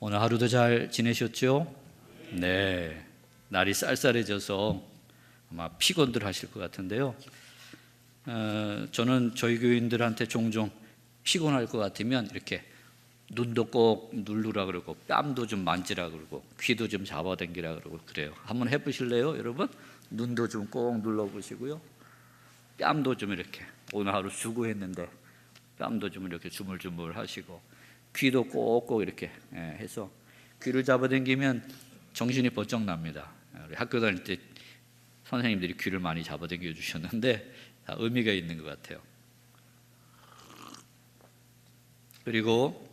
오늘 하루도 잘 지내셨죠? 네. 날이 쌀쌀해져서 아마 피곤들 하실 것 같은데요. 저는 저희 교인들한테 종종 피곤할 것 같으면 이렇게 눈도 꼭 누르라 그러고 뺨도 좀 만지라 그러고 귀도 좀 잡아당기라 그러고 그래요. 한번 해보실래요, 여러분? 눈도 좀 꼭 눌러보시고요. 뺨도 좀 이렇게, 오늘 하루 수고했는데 뺨도 좀 이렇게 주물주물 하시고 귀도 꼭꼭 이렇게 해서 귀를 잡아당기면 정신이 번쩍 납니다. 우리 학교 다닐 때 선생님들이 귀를 많이 잡아당겨 주셨는데 다 의미가 있는 것 같아요. 그리고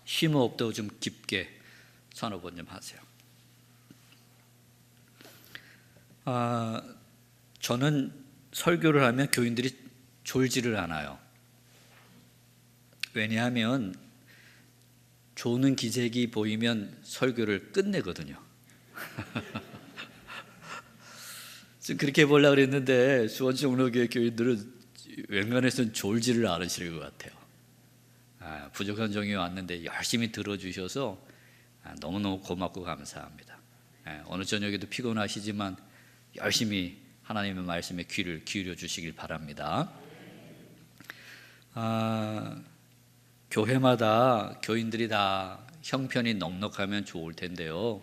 심호흡도 좀 깊게 서너 번 좀 하세요. 저는 설교를 하면 교인들이 졸지를 않아요. 왜냐하면 조는 기색이 보이면 설교를 끝내거든요. 그렇게 해보려고 그랬는데 수원종로교회 교인들은 웬간해서는 졸지를 않으실 것 같아요. 부족한 종이 왔는데 열심히 들어주셔서 너무너무 고맙고 감사합니다. 오늘 저녁에도 피곤하시지만 열심히 하나님의 말씀에 귀를 기울여 주시길 바랍니다. 교회마다 교인들이 다 형편이 넉넉하면 좋을 텐데요.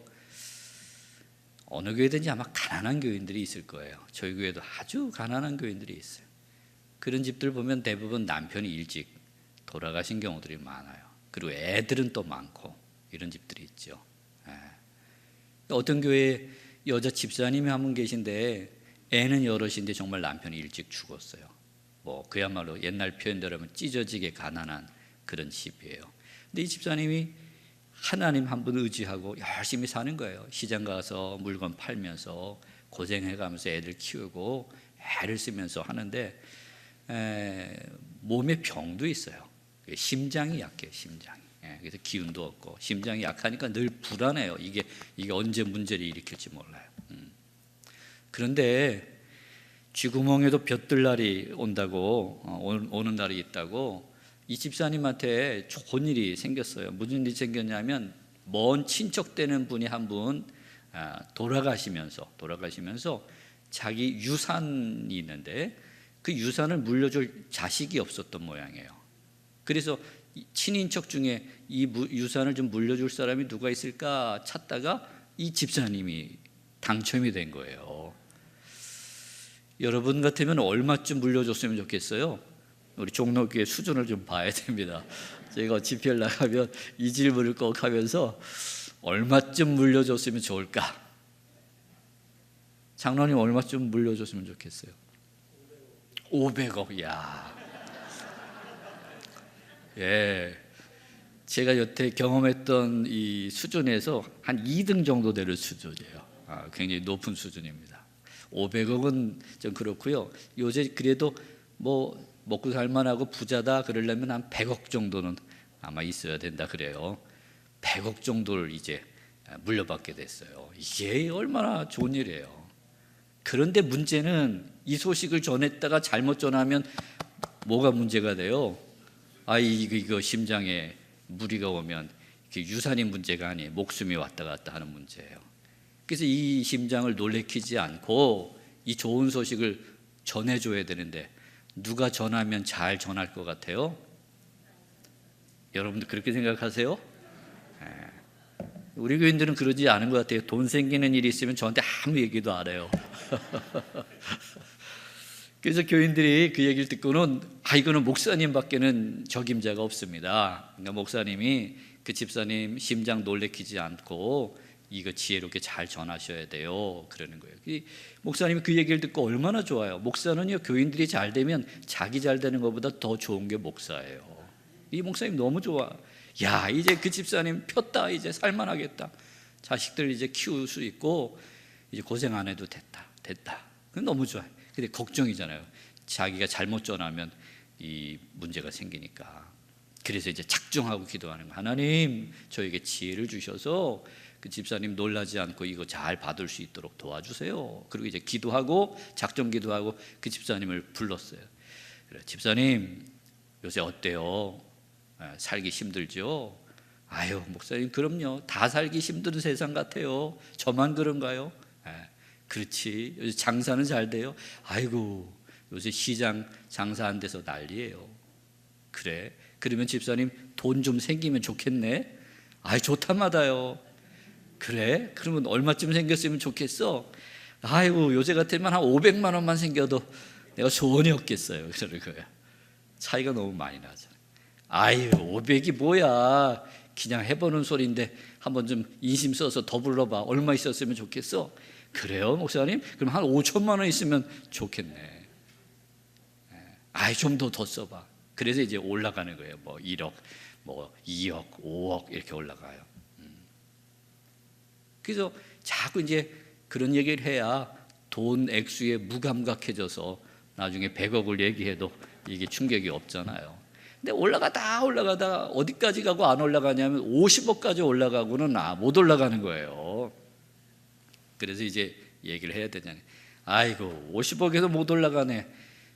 어느 교회든지 아마 가난한 교인들이 있을 거예요. 저희 교회도 아주 가난한 교인들이 있어요. 그런 집들 보면 대부분 남편이 일찍 돌아가신 경우들이 많아요. 그리고 애들은 또 많고 이런 집들이 있죠. 어떤 교회에 여자 집사님이 한 분 계신데 애는 여럿인데 정말 남편이 일찍 죽었어요. 그야말로 옛날 표현대로 하면 찢어지게 가난한 그런 집이에요. 근데 이 집사님이 하나님 한 분 의지하고 열심히 사는 거예요. 시장 가서 물건 팔면서 고생해가면서 애들 키우고 애를 쓰면서 하는데 몸에 병도 있어요. 심장이 약해요. 심장이. 그래서 기운도 없고 심장이 약하니까 늘 불안해요. 이게 언제 문제를 일으킬지 몰라요. 그런데 쥐구멍에도 볕들 날이 온다고 오는 날이 있다고 이 집사님한테 좋은 일이 생겼어요. 무슨 일이 생겼냐면 먼 친척 되는 분이 한 분 돌아가시면서 자기 유산이 있는데 그 유산을 물려줄 자식이 없었던 모양이에요. 그래서 친인척 중에 이 유산을 좀 물려줄 사람이 누가 있을까 찾다가 이 집사님이 당첨이 된 거예요. 여러분 같으면 얼마쯤 물려줬으면 좋겠어요? 우리 종로교회 수준을 좀 봐야 됩니다. 제가 집회를 나가면 이 질문을 꼭 하면서 얼마쯤 물려줬으면 좋을까? 장로님 얼마쯤 물려줬으면 좋겠어요? 500억. 야. 예. 제가 여태 경험했던 이 수준에서 한 2등 정도 되는 수준이에요. 굉장히 높은 수준입니다. 500억은 좀 그렇고요. 요새 그래도 먹고 살만하고 부자다 그러려면 한 100억 정도는 아마 있어야 된다 그래요. 100억 정도를 이제 물려받게 됐어요. 이게 얼마나 좋은 일이에요. 그런데 문제는 이 소식을 전했다가 잘못 전하면 뭐가 문제가 돼요? 이거 심장에 무리가 오면 유산이 문제가 아니에요. 목숨이 왔다 갔다 하는 문제예요. 그래서 이 심장을 놀래키지 않고 이 좋은 소식을 전해줘야 되는데 누가 전하면 잘 전할 것 같아요? 여러분들 그렇게 생각하세요? 우리 교인들은 그러지 않은 것 같아요. 돈 생기는 일이 있으면 저한테 아무 얘기도 안 해요. 그래서 교인들이 그 얘기를 듣고는 이거는 목사님밖에는 적임자가 없습니다. 그러니까 목사님이 그 집사님 심장 놀래키지 않고 이거 지혜롭게 잘 전하셔야 돼요. 그러는 거예요. 목사님이 그 얘기를 듣고 얼마나 좋아요. 목사는요, 교인들이 잘 되면 자기 잘 되는 것보다 더 좋은 게 목사예요. 이 목사님 너무 좋아. 야, 이제 그 집사님 폈다. 이제 살만하겠다. 자식들 이제 키울 수 있고 이제 고생 안 해도 됐다. 너무 좋아요. 근데 걱정이잖아요. 자기가 잘못 전하면 이 문제가 생기니까. 그래서 이제 작정하고 기도하는 거예요. 하나님, 저에게 지혜를 주셔서 그 집사님 놀라지 않고 이거 잘 받을 수 있도록 도와주세요. 그리고 이제 기도하고 작정 기도하고 그 집사님을 불렀어요. 그래, 집사님 요새 어때요? 살기 힘들죠? 아유 목사님 그럼요. 다 살기 힘든 세상 같아요. 저만 그런가요? 그렇지. 요새 장사는 잘 돼요. 아이고 요새 시장 장사 안 돼서 난리예요. 그래? 그러면 집사님 돈 좀 생기면 좋겠네. 아이 좋다마다요. 그래? 그러면 얼마쯤 생겼으면 좋겠어? 아이고 요새 같으면 한 500만 원만 생겨도 내가 소원이 없겠어요. 그러는 거야. 차이가 너무 많이 나잖아. 아유 500이 뭐야. 그냥 해보는 소리인데 한번 좀 인심 써서 더 불러봐. 얼마 있었으면 좋겠어? 그래요 목사님? 그럼 한 5천만 원 있으면 좋겠네. 아이 좀 더 써봐. 그래서 이제 올라가는 거예요. 뭐 1억, 뭐 2억, 5억 이렇게 올라가요. 그래서 자꾸 이제 그런 얘기를 해야 돈 액수에 무감각해져서 나중에 100억을 얘기해도 이게 충격이 없잖아요. 근데 올라가다 어디까지 가고 안 올라가냐면 50억까지 올라가고는 못 올라가는 거예요. 그래서 이제 얘기를 해야 되잖아요. 아이고 50억에도 못 올라가네.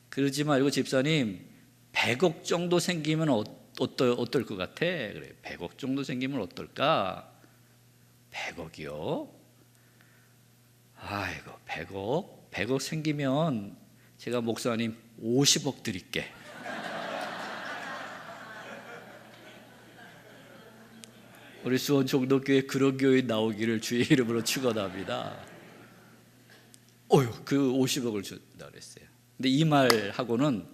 그러지 말고 집사님 100억 정도 생기면 어떨 것 같아? 그래 100억 정도 생기면 어떨까? 100억이요? 아이고 100억 생기면 제가 목사님 50억 드릴게. 우리 수원 종로교회 그런 교회 나오기를 주의 이름으로 축원합니다. 그 50억을 준다 그랬어요. 근데 이 말하고는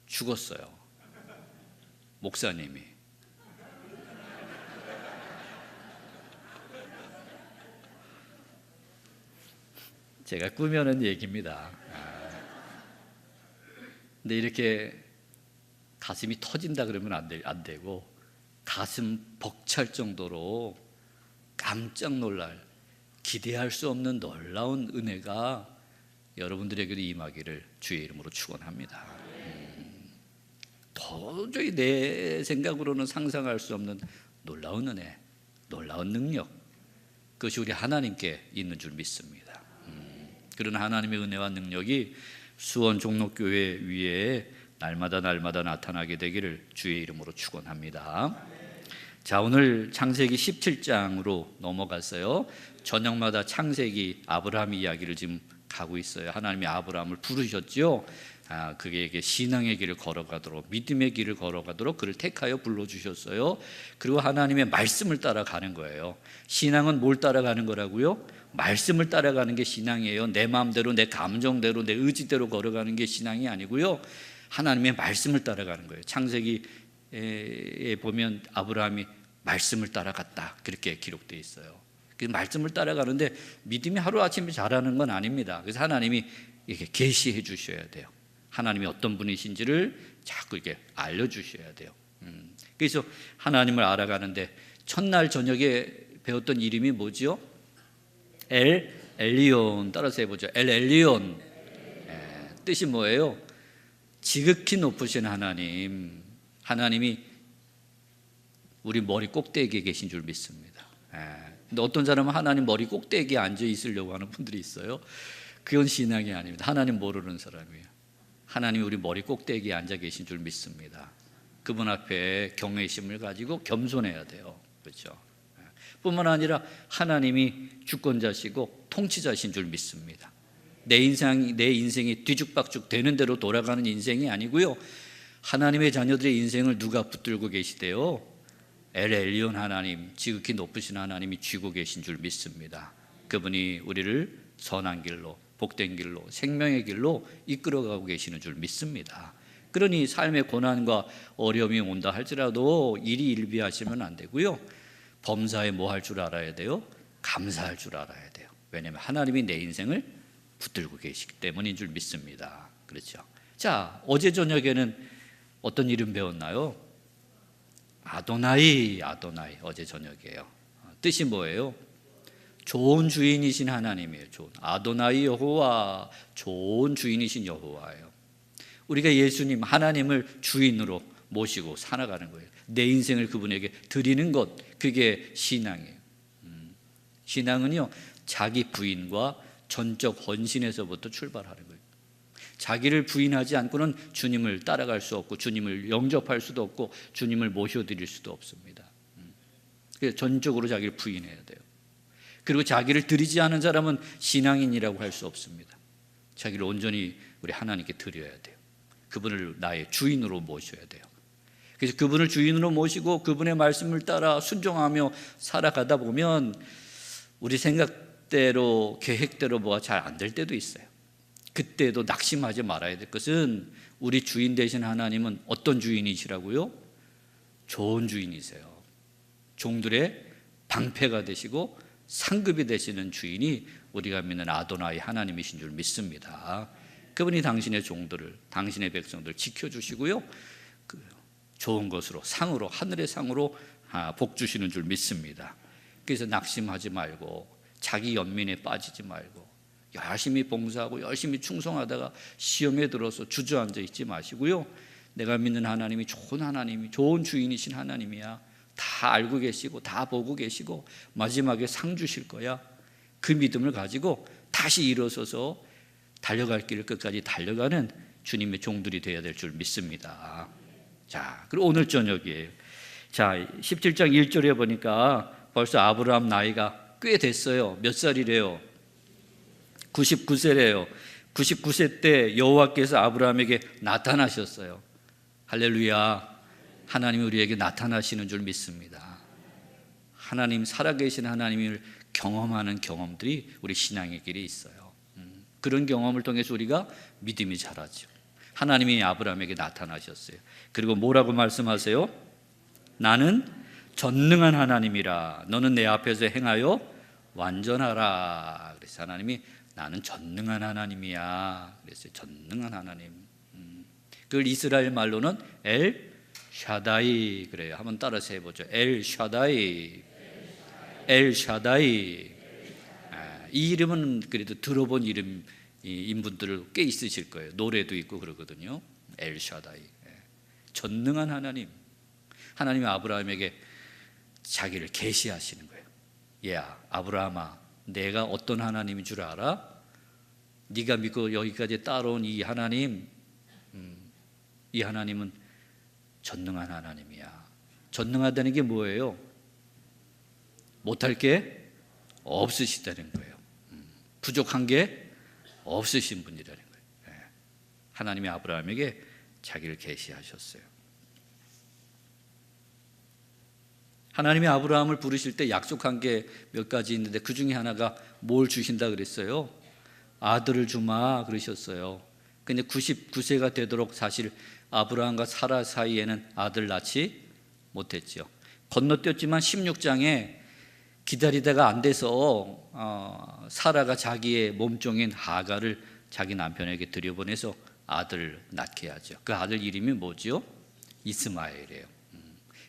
죽었어요. 목사님이. 제가 꾸며낸 얘기입니다. 근데 이렇게 가슴이 터진다 그러면 안 되고 가슴 벅찰 정도로 깜짝 놀랄 기대할 수 없는 놀라운 은혜가 여러분들에게도 임하기를 주의 이름으로 축원합니다. 도저히 내 생각으로는 상상할 수 없는 놀라운 은혜, 놀라운 능력, 그것이 우리 하나님께 있는 줄 믿습니다. 그런 하나님의 은혜와 능력이 수원 종로교회 위에 날마다 나타나게 되기를 주의 이름으로 축원합니다. 자, 오늘 창세기 17장으로 넘어갔어요. 저녁마다 창세기 아브라함 이야기를 지금 가고 있어요. 하나님이 아브라함을 부르셨죠. 그에게 신앙의 길을 걸어가도록, 믿음의 길을 걸어가도록 그를 택하여 불러주셨어요. 그리고 하나님의 말씀을 따라가는 거예요. 신앙은 뭘 따라가는 거라고요? 말씀을 따라가는 게 신앙이에요. 내 마음대로, 내 감정대로, 내 의지대로 걸어가는 게 신앙이 아니고요. 하나님의 말씀을 따라가는 거예요. 창세기에 보면 아브라함이 말씀을 따라갔다 그렇게 기록되어 있어요. 그 말씀을 따라가는데 믿음이 하루아침에 자라는 건 아닙니다. 그래서 하나님이 이렇게 계시해 주셔야 돼요. 하나님이 어떤 분이신지를 자꾸 이렇게 알려주셔야 돼요. 그래서 하나님을 알아가는데 첫날 저녁에 배웠던 이름이 뭐지요? 엘 엘리온. 따라서 해보죠. 엘 엘리온. 뜻이 뭐예요? 지극히 높으신 하나님. 하나님이 우리 머리 꼭대기에 계신 줄 믿습니다. 근데 어떤 사람은 하나님 머리 꼭대기에 앉아 있으려고 하는 분들이 있어요. 그건 신앙이 아닙니다. 하나님 모르는 사람이에요. 하나님이 우리 머리 꼭대기에 앉아 계신 줄 믿습니다. 그분 앞에 경외심을 가지고 겸손해야 돼요. 그렇죠? 뿐만 아니라 하나님이 주권자시고 통치자신 줄 믿습니다. 내 인생이 뒤죽박죽 되는 대로 돌아가는 인생이 아니고요. 하나님의 자녀들의 인생을 누가 붙들고 계시대요? 엘 엘리온 하나님, 지극히 높으신 하나님이 쥐고 계신 줄 믿습니다. 그분이 우리를 선한 길로, 복된 길로, 생명의 길로 이끌어가고 계시는 줄 믿습니다. 그러니 삶의 고난과 어려움이 온다 할지라도 일이 일비하시면 안 되고요. 범사에 뭐 할 줄 알아야 돼요? 감사할 줄 알아야 돼요. 왜냐하면 하나님이 내 인생을 붙들고 계시기 때문인 줄 믿습니다. 그렇죠? 자, 어제 저녁에는 어떤 이름 배웠나요? 아도나이. 어제 저녁이에요. 뜻이 뭐예요? 좋은 주인이신 하나님이에요. 아도나이 여호와, 좋은 주인이신 여호와예요. 우리가 예수님 하나님을 주인으로 모시고 살아가는 거예요. 내 인생을 그분에게 드리는 것, 그게 신앙이에요. 신앙은요, 자기 부인과 전적 헌신에서부터 출발하는 거예요. 자기를 부인하지 않고는 주님을 따라갈 수 없고 주님을 영접할 수도 없고 주님을 모셔드릴 수도 없습니다. 그래서 전적으로 자기를 부인해야 돼요. 그리고 자기를 드리지 않은 사람은 신앙인이라고 할 수 없습니다. 자기를 온전히 우리 하나님께 드려야 돼요. 그분을 나의 주인으로 모셔야 돼요. 그래서 그분을 주인으로 모시고 그분의 말씀을 따라 순종하며 살아가다 보면 우리 생각대로 계획대로 뭐가 잘 안 될 때도 있어요. 그때도 낙심하지 말아야 될 것은 우리 주인 되신 하나님은 어떤 주인이시라고요? 좋은 주인이세요. 종들의 방패가 되시고 상급이 되시는 주인이 우리가 믿는 아도나이 하나님이신 줄 믿습니다. 그분이 당신의 종들을, 당신의 백성들을 지켜주시고요, 좋은 것으로, 상으로, 하늘의 상으로 복 주시는 줄 믿습니다. 그래서 낙심하지 말고 자기 연민에 빠지지 말고 열심히 봉사하고 열심히 충성하다가 시험에 들어서 주저앉아 있지 마시고요, 내가 믿는 하나님이 좋은 하나님이, 좋은 주인이신 하나님이야. 다 알고 계시고 다 보고 계시고 마지막에 상 주실 거야. 그 믿음을 가지고 다시 일어서서 달려갈 길을 끝까지 달려가는 주님의 종들이 되어야 될 줄 믿습니다. 자, 그리고 오늘 저녁이에요. 자, 17장 1절에 보니까 벌써 아브라함 나이가 꽤 됐어요. 몇 살이래요? 99세래요. 99세 때 여호와께서 아브라함에게 나타나셨어요. 할렐루야. 하나님이 우리에게 나타나시는 줄 믿습니다. 하나님, 살아계신 하나님을 경험하는 경험들이 우리 신앙의 길에 있어요. 그런 경험을 통해서 우리가 믿음이 자라죠. 하나님이 아브라함에게 나타나셨어요. 그리고 뭐라고 말씀하세요? 나는 전능한 하나님이라. 너는 내 앞에서 행하여 완전하라. 그래서 하나님이 나는 전능한 하나님이야. 그랬어요. 전능한 하나님. 그걸 이스라엘 말로는 엘 샤다이 그래요. 한번 따라서 해보죠. 엘 샤다이. 엘 샤다이. 이 이름은 그래도 들어본 이름인 분들 꽤 있으실 거예요. 노래도 있고 그러거든요. 엘 샤다이. 전능한 하나님. 하나님이 아브라함에게 자기를 계시하시는 거예요. 야, 아브라함아, 내가 어떤 하나님인 줄 알아? 네가 믿고 여기까지 따라온 이 하나님, 이 하나님은 전능한 하나님이야. 전능하다는 게 뭐예요? 못할 게 없으시다는 거예요. 부족한 게 없으신 분이라는 거예요. 하나님이 아브라함에게 자기를 계시하셨어요. 하나님이 아브라함을 부르실 때 약속한 게 몇 가지 있는데 그 중에 하나가 뭘 주신다 그랬어요? 아들을 주마 그러셨어요. 근데 99세가 되도록 사실 아브라함과 사라 사이에는 아들 낳지 못했죠. 건너뛰었지만 16장에 기다리다가 안 돼서 사라가 자기의 몸종인 하가를 자기 남편에게 들여보내서 아들을 낳게 하죠. 그 아들 이름이 뭐죠? 이스마엘이에요.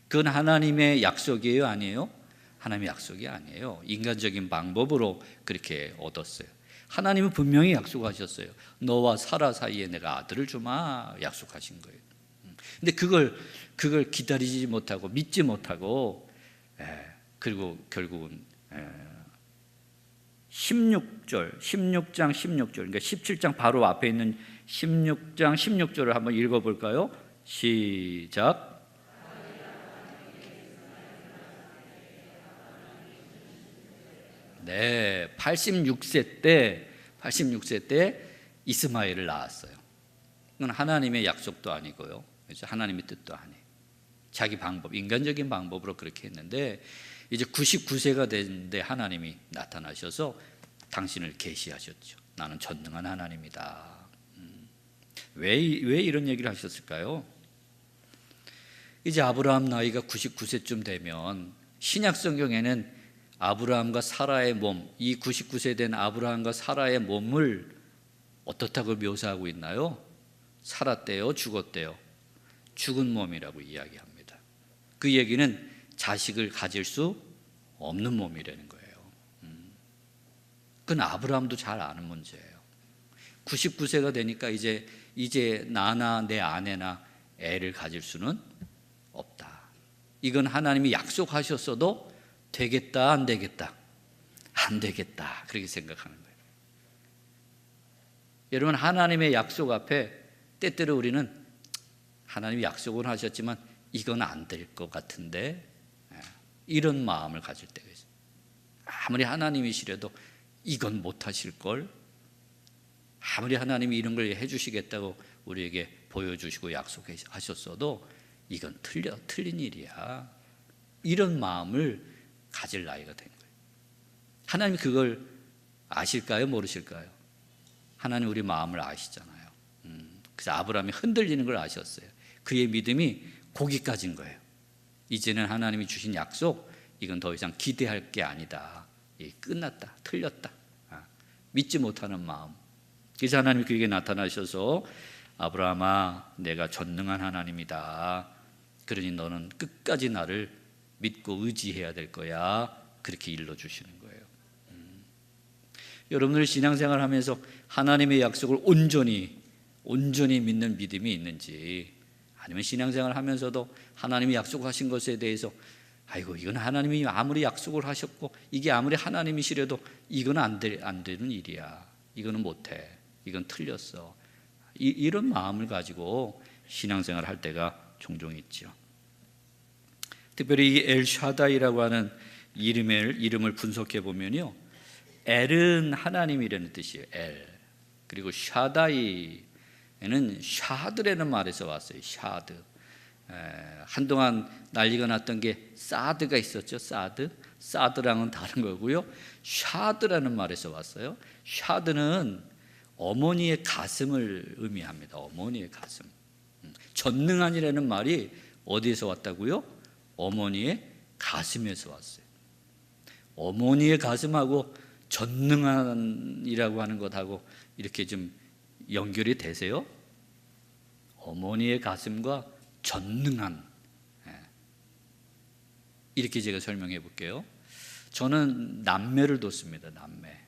그건 하나님의 약속이에요, 아니에요? 하나님의 약속이 아니에요. 인간적인 방법으로 그렇게 얻었어요. 하나님은 분명히 약속하셨어요. 너와 사라 사이에 내가 아들을 주마 약속하신 거예요. 근데 그걸 기다리지 못하고 믿지 못하고 그리고 결국은 16장 16절 그러니까 17장 바로 앞에 있는 16장 16절을 한번 읽어볼까요? 시작. 네, 86세 때 이스마엘을 낳았어요. 이건 하나님의 약속도 아니고요, 그렇죠? 하나님의 뜻도 아니에요. 자기 방법, 인간적인 방법으로 그렇게 했는데 이제 99세가 됐는데 하나님이 나타나셔서 당신을 계시하셨죠. 나는 전능한 하나님이다. 왜 이런 얘기를 하셨을까요? 이제 아브라함 나이가 99세쯤 되면 신약 성경에는 아브라함과 사라의 몸, 이 99세 된 아브라함과 사라의 몸을 어떻다고 묘사하고 있나요? 살았대요, 죽었대요? 죽은 몸이라고 이야기합니다. 그 얘기는 자식을 가질 수 없는 몸이라는 거예요. 그건 아브라함도 잘 아는 문제예요. 99세가 되니까 이제 나나 내 아내나 애를 가질 수는 없다. 이건 하나님이 약속하셨어도 되겠다, 안 되겠다? 안 되겠다. 그렇게 생각하는 거예요. 여러분, 하나님의 약속 앞에 때때로 우리는 하나님이 약속은 하셨지만 이건 안 될 것 같은데, 이런 마음을 가질 때가 있어요. 아무리 하나님이시라도 이건 못하실 걸, 아무리 하나님이 이런 걸 해주시겠다고 우리에게 보여주시고 약속하셨어도 이건 틀린 일이야. 이런 마음을 가질 나이가 된 거예요. 하나님 그걸 아실까요? 모르실까요? 하나님 우리 마음을 아시잖아요. 그래서 아브라함이 흔들리는 걸 아셨어요. 그의 믿음이 거기까지인 거예요. 이제는 하나님이 주신 약속, 이건 더 이상 기대할 게 아니다. 끝났다. 틀렸다. 믿지 못하는 마음. 그래서 하나님이 그에게 나타나셔서 아브라함아, 내가 전능한 하나님이다. 그러니 너는 끝까지 나를 믿고 의지해야 될 거야. 그렇게 일러주시는 거예요. 여러분들 신앙생활 하면서 하나님의 약속을 온전히 믿는 믿음이 있는지, 아니면 신앙생활 하면서도 하나님이 약속하신 것에 대해서 아이고 이건 하나님이 아무리 약속을 하셨고 이게 아무리 하나님이시라도 이건 안 되는 일이야. 이거는 못해. 이건 틀렸어. 이런 마음을 가지고 신앙생활을 할 때가 종종 있죠. 특별히 이 엘샤다이라고 하는 이름을 분석해 보면요, 엘은 하나님이라는 뜻이에요. 엘. 그리고 샤다이에는 샤드라는 말에서 왔어요. 샤드. 한동안 난리가 났던 게 사드가 있었죠. 사드랑은 다른 거고요. 샤드라는 말에서 왔어요. 샤드는 어머니의 가슴을 의미합니다. 어머니의 가슴. 전능한이라는 말이 어디에서 왔다고요? 어머니의 가슴에서 왔어요. 어머니의 가슴하고 전능한이라고 하는 것하고 이렇게 좀 연결이 되세요? 어머니의 가슴과 전능한, 이렇게 제가 설명해 볼게요. 저는 남매를 뒀습니다. 남매.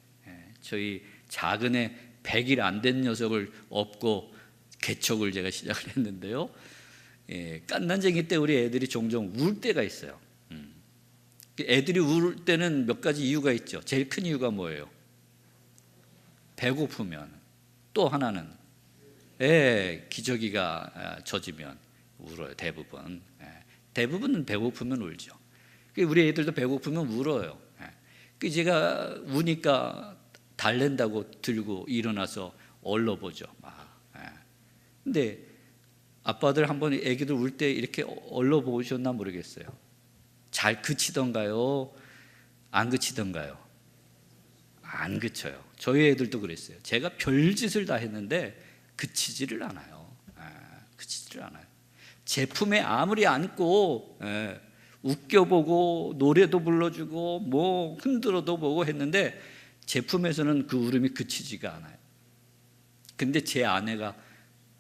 저희 작은 애 100일 안 된 녀석을 업고 개척을 제가 시작을 했는데요. 깐난쟁이 때 우리 애들이 종종 울 때가 있어요. 애들이 울 때는 몇 가지 이유가 있죠. 제일 큰 이유가 뭐예요? 배고프면. 또 하나는 기저귀가 젖으면 울어요. 대부분은 배고프면 울죠. 우리 애들도 배고프면 울어요. 제가 우니까 달랜다고 들고 일어나서 얼러보죠. 근데 아빠들 한번 애기들 울 때 이렇게 얼러보셨나 모르겠어요. 잘 그치던가요? 안 그치던가요? 안 그쳐요. 저희 애들도 그랬어요. 제가 별짓을 다 했는데 그치지를 않아요. 그치지를 않아요. 제품에 아무리 안고 웃겨보고 노래도 불러주고 뭐 흔들어도 보고 했는데 제품에서는 그 울음이 그치지가 않아요. 근데 제 아내가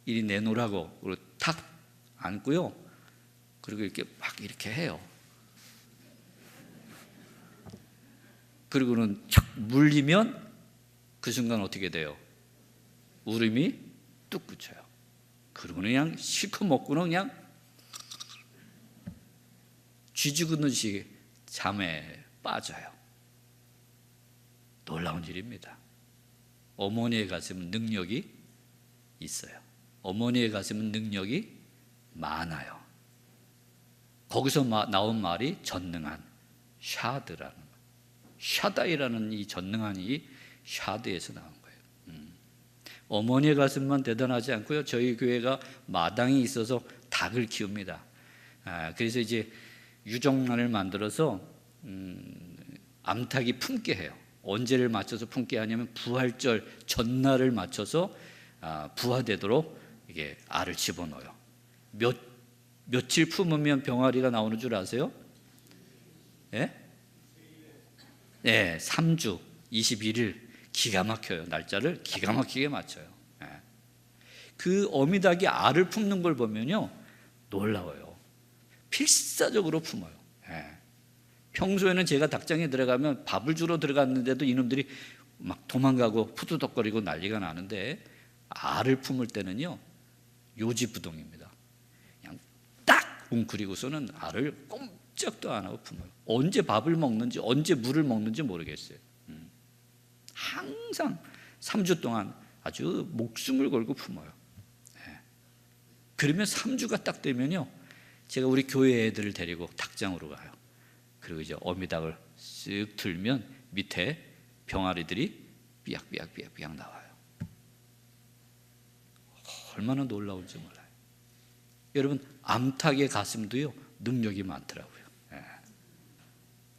이리 내놓으라고 탁 안고요. 그리고 이렇게 막 이렇게 해요. 그리고는 촥 물리면 그 순간 어떻게 돼요? 울음이 뚝 그쳐요. 그러고는 그냥 실컷 먹고는 그냥 쥐 죽듯이 잠에 빠져요. 놀라운 일입니다. 어머니의 가슴은 능력이 있어요. 어머니의 가슴은 능력이 많아요. 거기서 나온 말이 전능한 샤드라는, 샤다이라는 이 전능한 이 샤드에서 나온 거예요. 어머니의 가슴만 대단하지 않고요. 저희 교회가 마당이 있어서 닭을 키웁니다. 그래서 이제 유정란을 만들어서 암탉이 품게 해요. 언제를 맞춰서 품게 하냐면 부활절 전날을 맞춰서 부화되도록 이게 알을 집어넣어요. 며칠 품으면 병아리가 나오는 줄 아세요? 예? 네, 3주 21일 기가 막혀요. 날짜를 기가 막히게 맞춰요. 그 어미닭이 알을 품는 걸 보면요 놀라워요. 필사적으로 품어요. 평소에는 제가 닭장에 들어가면 밥을 주러 들어갔는데도 이놈들이 막 도망가고 푸드덕거리고 난리가 나는데 알을 품을 때는요 요지부동입니다. 그냥 딱 웅크리고서는 알을 꼼짝도 안 하고 품어요. 언제 밥을 먹는지 언제 물을 먹는지 모르겠어요. 항상 3주 동안 아주 목숨을 걸고 품어요. 그러면 3주가 딱 되면요 제가 우리 교회 애들을 데리고 닭장으로 가요. 그리고 이제 어미닭을 쓱 들면 밑에 병아리들이 삐약삐약 나와요. 얼마나 놀라운지 몰라요. 여러분, 암탉의 가슴도요 능력이 많더라고요.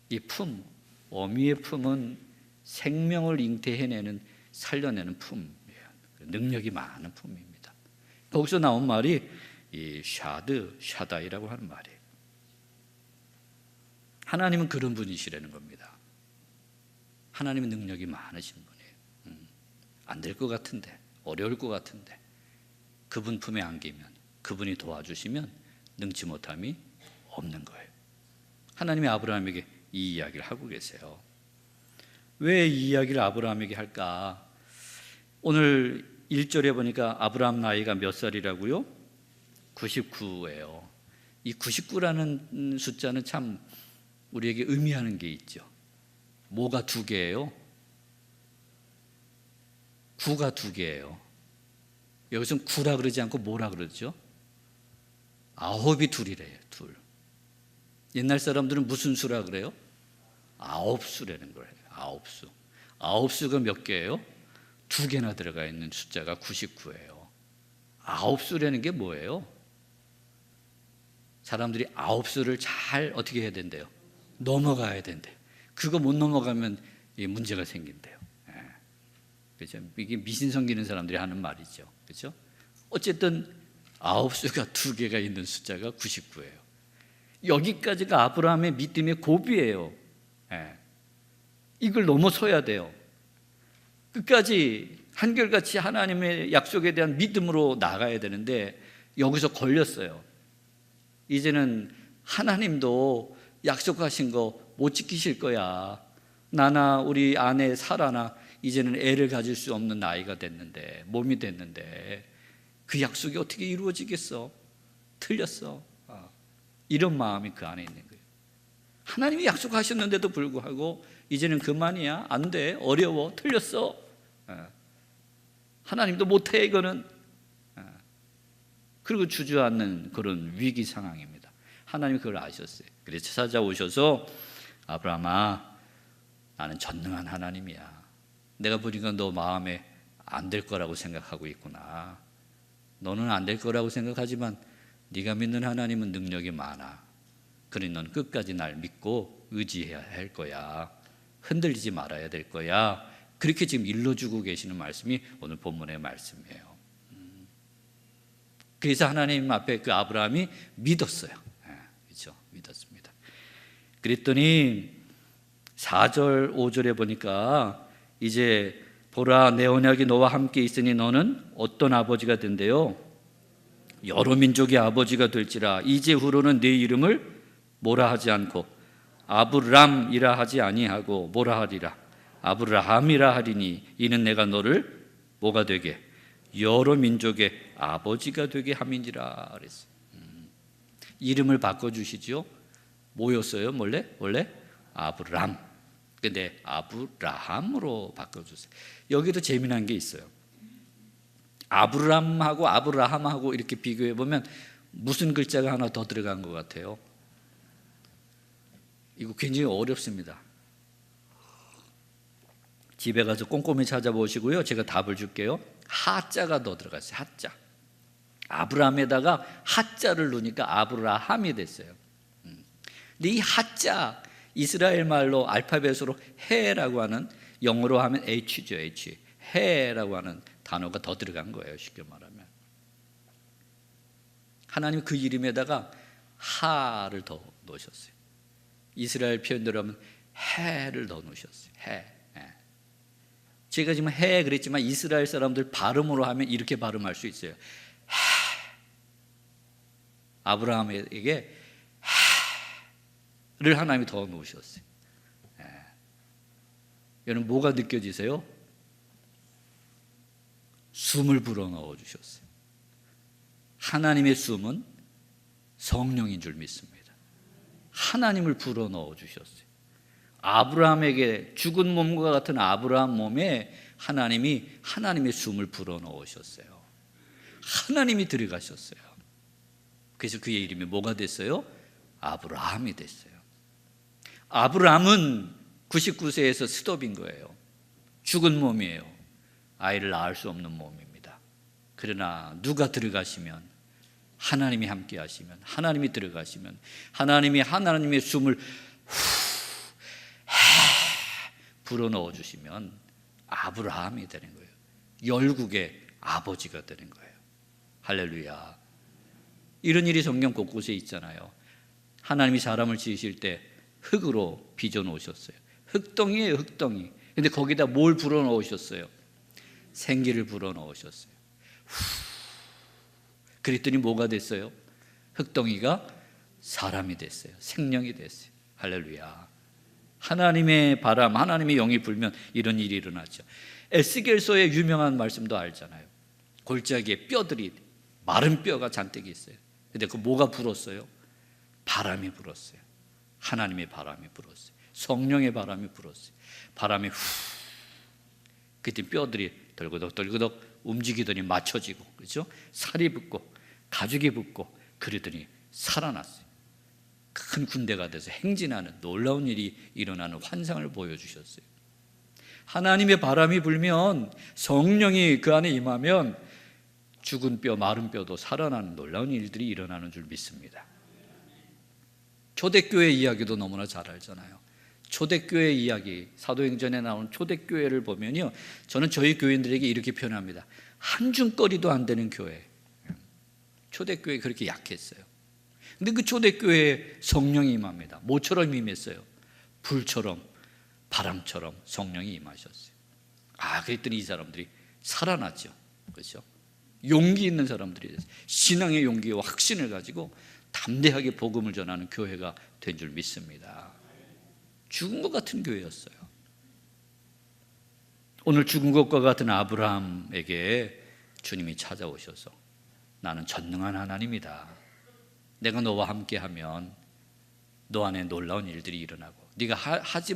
이 품, 어미의 품은 생명을 잉태해내는, 살려내는 품이에요. 능력이 많은 품입니다. 거기서 나온 말이 이 샤다이라고 하는 말이에요. 하나님은 그런 분이시라는 겁니다. 하나님은 능력이 많으신 분이에요. 안 될 것 같은데, 어려울 것 같은데 그분 품에 안기면, 그분이 도와주시면 능치 못함이 없는 거예요. 하나님이 아브라함에게 이 이야기를 하고 계세요. 왜 이 이야기를 아브라함에게 할까? 오늘 1절에 보니까 아브라함 나이가 몇 살이라고요? 99예요. 이 99라는 숫자는 참 우리에게 의미하는 게 있죠. 뭐가 두 개예요? 9가 두 개예요. 여기서는 9라 그러지 않고 뭐라 그러죠? 9이 둘이래요. 둘. 옛날 사람들은 무슨 수라 그래요? 9수라는 거예요. 9수. 9수가 몇 개예요? 두 개나 들어가 있는 숫자가 99예요. 9수라는 게 뭐예요? 사람들이 9수를 잘 어떻게 해야 된대요? 넘어가야 된대요. 그거 못 넘어가면 문제가 생긴대요. 그렇죠? 이게 미신 섬기는 사람들이 하는 말이죠. 그렇죠? 어쨌든 9수가 두 개가 있는 숫자가 99예요. 여기까지가 아브라함의 믿음의 고비예요. 이걸 넘어서야 돼요. 끝까지 한결같이 하나님의 약속에 대한 믿음으로 나가야 되는데 여기서 걸렸어요. 이제는 하나님도 약속하신 거 못 지키실 거야. 나나 우리 아내 사라나 이제는 애를 가질 수 없는 나이가 됐는데, 몸이 됐는데 그 약속이 어떻게 이루어지겠어? 틀렸어. 이런 마음이 그 안에 있는 거예요. 하나님이 약속하셨는데도 불구하고 이제는 그만이야. 안 돼. 어려워. 틀렸어. 하나님도 못해 이거는. 그리고 주저앉는 그런 위기 상황입니다. 하나님이 그걸 아셨어요. 그래서 찾아오셔서 아브라함아, 나는 전능한 하나님이야. 내가 보니까 너 마음에 안 될 거라고 생각하고 있구나. 너는 안 될 거라고 생각하지만 네가 믿는 하나님은 능력이 많아. 그러니 넌 끝까지 날 믿고 의지해야 할 거야. 흔들리지 말아야 될 거야. 그렇게 지금 일러주고 계시는 말씀이 오늘 본문의 말씀이에요. 그래서 하나님 앞에 그 아브라함이 믿었어요. 그렇죠? 믿었습니다. 그랬더니 4절 5절에 보니까 이제 보라, 내 언약이 너와 함께 있으니 너는 어떤 아버지가 된대요? 여러 민족의 아버지가 될지라. 이제 후로는 네 이름을 뭐라 하지 않고 아브람이라 하지 아니하고 뭐라 하리라? 아브라함이라 하리니 이는 내가 너를 뭐가 되게? 여러 민족의 아버지가 되게 함이니라 그랬어요. 이름을 바꿔주시죠. 뭐였어요? 원래 아브람. 근데 아브라함으로 바꿔주세요. 여기도 재미난 게 있어요. 아브람하고 아브라함하고 이렇게 비교해 보면 무슨 글자가 하나 더 들어간 것 같아요? 이거 굉장히 어렵습니다. 집에 가서 꼼꼼히 찾아보시고요. 제가 답을 줄게요. 하자가 더 들어갔어요. 하자. 아브람에다가 하자를 넣으니까 아브라함이 됐어요. 근데 이 하자, 이스라엘 말로 알파벳으로 해라고 하는, 영어로 하면 H죠. H. 해라고 하는 단어가 더 들어간 거예요. 쉽게 말하면. 하나님 그 이름에다가 하를 더 넣으셨어요. 이스라엘 표현대로 하면 해를 더 넣으셨어요. 해. 제가 지금 해 그랬지만 이스라엘 사람들 발음으로 하면 이렇게 발음할 수 있어요. 해. 아브라함에게 해를 하나님이 더 넣으셨어요. 여러분 뭐가 느껴지세요? 숨을 불어넣어 주셨어요. 하나님의 숨은 성령인 줄 믿습니다. 하나님을 불어넣어 주셨어요. 아브라함에게 죽은 몸과 같은 아브라함 몸에 하나님이 하나님의 숨을 불어넣으셨어요. 하나님이 들어가셨어요. 그래서 그의 이름이 뭐가 됐어요? 아브라함이 됐어요. 아브라함은 99세에서 스톱인 거예요. 죽은 몸이에요. 아이를 낳을 수 없는 몸입니다. 그러나 누가 들어가시면, 하나님이 함께 하시면, 하나님이 들어가시면, 하나님의 숨을 불어넣어 주시면 아브라함이 되는 거예요. 열국의 아버지가 되는 거예요. 할렐루야. 이런 일이 성경 곳곳에 있잖아요. 하나님이 사람을 지으실 때 흙으로 빚어 놓으셨어요. 흙덩이에요, 흙덩이. 근데 거기다 뭘 불어 넣으셨어요? 생기를 불어 넣으셨어요. 그랬더니 뭐가 됐어요? 흙덩이가 사람이 됐어요. 생명이 됐어요. 할렐루야. 하나님의 바람, 하나님의 영이 불면 이런 일이 일어나죠. 에스겔서의 유명한 말씀도 알잖아요. 골짜기에 뼈들이, 마른 뼈가 잔뜩 있어요. 근데 그 뭐가 불었어요? 바람이 불었어요. 하나님의 바람이 불었어요. 성령의 바람이 불었어요. 바람이 그때 뼈들이 덜그덕 움직이더니 맞춰지고, 그렇죠? 살이 붙고 가죽이 붙고 그러더니 살아났어요. 큰 군대가 돼서 행진하는 놀라운 일이 일어나는 환상을 보여주셨어요. 하나님의 바람이 불면, 성령이 그 안에 임하면 죽은 뼈, 마른 뼈도 살아나는 놀라운 일들이 일어나는 줄 믿습니다. 초대교회 이야기도 너무나 잘 알잖아요. 초대교회 이야기, 사도행전에 나오는 초대교회를 보면요, 저는 저희 교인들에게 이렇게 표현합니다. 한줌거리도 안 되는 교회. 초대교회 그렇게 약했어요. 근데 그 초대교회에 성령이 임합니다. 뭐처럼 임했어요? 불처럼, 바람처럼 성령이 임하셨어요. 그랬더니 이 사람들이 살아났죠. 그렇죠? 용기 있는 사람들이 됐어요. 신앙의 용기와 확신을 가지고 담대하게 복음을 전하는 교회가 된 줄 믿습니다. 죽은 것 같은 교회였어요. 오늘 죽은 것과 같은 아브라함에게 주님이 찾아오셔서, 나는 전능한 하나님이다. 내가 너와 함께하면 너 안에 놀라운 일들이 일어나고, 네가 하지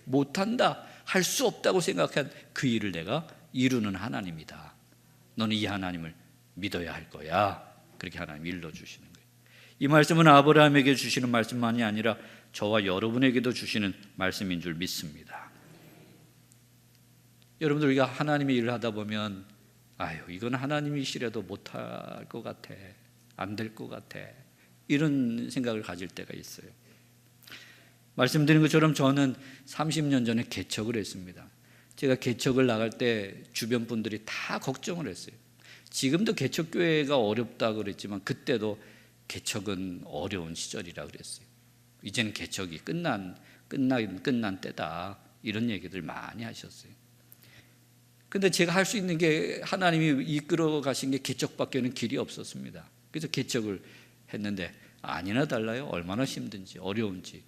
못한다, 할 수 없다고 생각한 그 일을 내가 이루는 하나님이다. 너는 이 하나님을 믿어야 할 거야. 그렇게 하나님이 일러주시는 거예요. 이 말씀은 아브라함에게 주시는 말씀만이 아니라 저와 여러분에게도 주시는 말씀인 줄 믿습니다. 여러분들, 우리가 하나님의 일을 하다 보면 이건 하나님이시라도 못할 것 같아, 안 될 것 같아, 이런 생각을 가질 때가 있어요. 말씀드린 것처럼 저는 30년 전에 개척을 했습니다. 제가 개척을 나갈 때 주변 분들이 다 걱정을 했어요. 지금도 개척교회가 어렵다고 그랬지만 그때도 개척은 어려운 시절이라 그랬어요. 이제는 개척이 끝난 때다, 이런 얘기들 많이 하셨어요. 근데 제가 할 수 있는 게, 하나님이 이끌어 가신 게 개척밖에는 길이 없었습니다. 그래서 개척을 했는데 아니나 달라요. 얼마나 힘든지, 어려운지.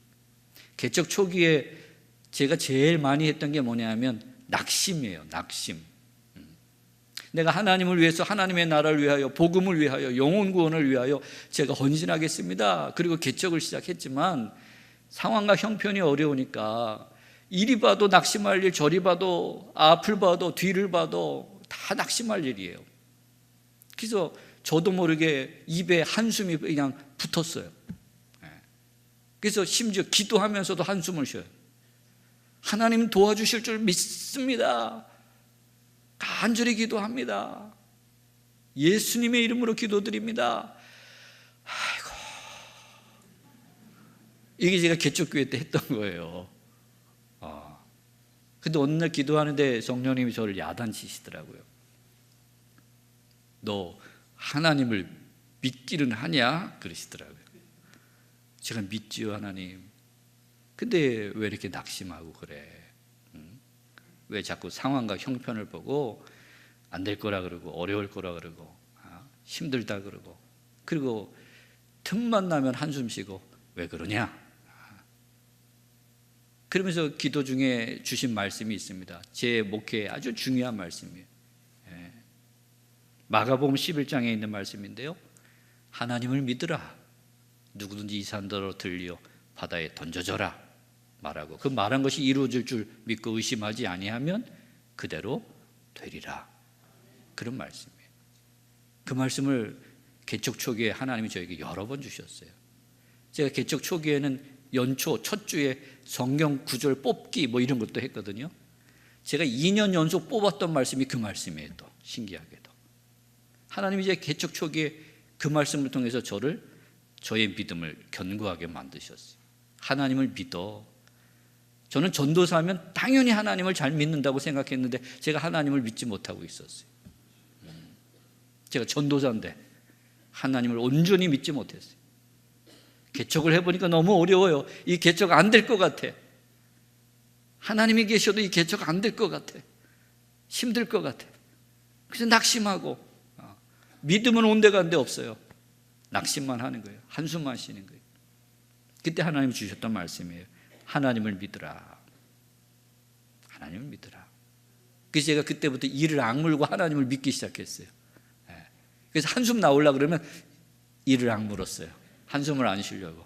개척 초기에 제가 제일 많이 했던 게 뭐냐면 낙심이에요. 낙심. 내가 하나님을 위해서, 하나님의 나라를 위하여, 복음을 위하여, 영혼 구원을 위하여 제가 헌신하겠습니다. 그리고 개척을 시작했지만 상황과 형편이 어려우니까 이리 봐도 낙심할 일, 저리 봐도, 앞을 봐도 뒤를 봐도 다 낙심할 일이에요. 그래서 저도 모르게 입에 한숨이 그냥 붙었어요. 그래서 심지어 기도하면서도 한숨을 쉬어요. 하나님 도와주실 줄 믿습니다. 간절히 기도합니다. 예수님의 이름으로 기도드립니다. 이게 제가 개척교회 때 했던 거예요. 근데 어느 날 기도하는데 성령님이 저를 야단치시더라고요. 너 하나님을 믿기는 하냐? 그러시더라고요. 제가 믿지요, 하나님. 근데 왜 이렇게 낙심하고 그래? 왜 자꾸 상황과 형편을 보고 안 될 거라 그러고, 어려울 거라 그러고, 힘들다 그러고, 그리고 틈만 나면 한숨 쉬고, 왜 그러냐? 그러면서 기도 중에 주신 말씀이 있습니다. 제 목회에 아주 중요한 말씀이에요. 마가복음 11장에 있는 말씀인데요, 하나님을 믿으라. 누구든지 이 산더러 들려 바다에 던져져라 말하고, 그 말한 것이 이루어질 줄 믿고 의심하지 아니하면 그대로 되리라. 그런 말씀이에요. 그 말씀을 개척 초기에 하나님이 저에게 여러 번 주셨어요. 제가 개척 초기에는 연초 첫 주에 성경 구절 뽑기 뭐 이런 것도 했거든요. 제가 2년 연속 뽑았던 말씀이 그 말씀이에요. 또 신기하게도 하나님이 이제 개척 초기에 그 말씀을 통해서 저의 믿음을 견고하게 만드셨어요. 하나님을 믿어. 저는 전도사하면 당연히 하나님을 잘 믿는다고 생각했는데 제가 하나님을 믿지 못하고 있었어요. 제가 전도사인데 하나님을 온전히 믿지 못했어요. 개척을 해보니까 너무 어려워요. 이 개척 안 될 것 같아. 하나님이 계셔도 이 개척 안 될 것 같아. 힘들 것 같아. 그래서 낙심하고 믿음은 온데간데 없어요. 낙심만 하는 거예요. 한숨만 쉬는 거예요. 그때 하나님이 주셨던 말씀이에요. 하나님을 믿으라. 하나님을 믿으라. 그래서 제가 그때부터 이를 악물고 하나님을 믿기 시작했어요. 그래서 한숨 나오려고 그러면 이를 악물었어요. 한숨을 안 쉬려고.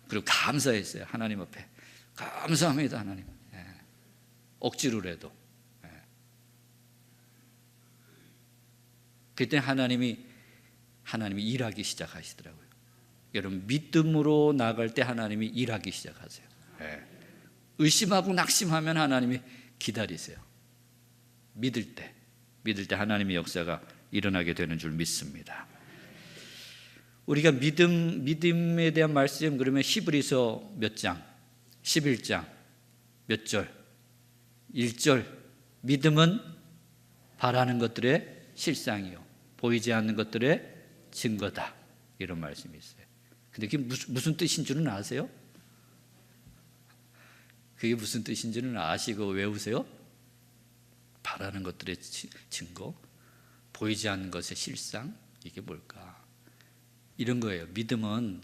그리고 감사했어요. 하나님 앞에. 감사합니다, 하나님. 억지로라도. 그때 하나님이 일하기 시작하시더라고요. 여러분 믿음으로 나갈 때 하나님이 일하기 시작하세요. 의심하고 낙심하면 하나님이 기다리세요. 믿을 때 하나님의 역사가 일어나게 되는 줄 믿습니다. 우리가 믿음에 대한 말씀 그러면 히브리서 몇 장? 11장 몇 절? 1절. 믿음은 바라는 것들의 실상이요 보이지 않는 것들의 증거다. 이런 말씀이 있어요. 근데 그게 무슨 뜻인 줄은 아세요? 그게 무슨 뜻인 줄은 아시고 외우세요? 바라는 것들의 증거, 보이지 않는 것의 실상, 이게 뭘까? 이런 거예요. 믿음은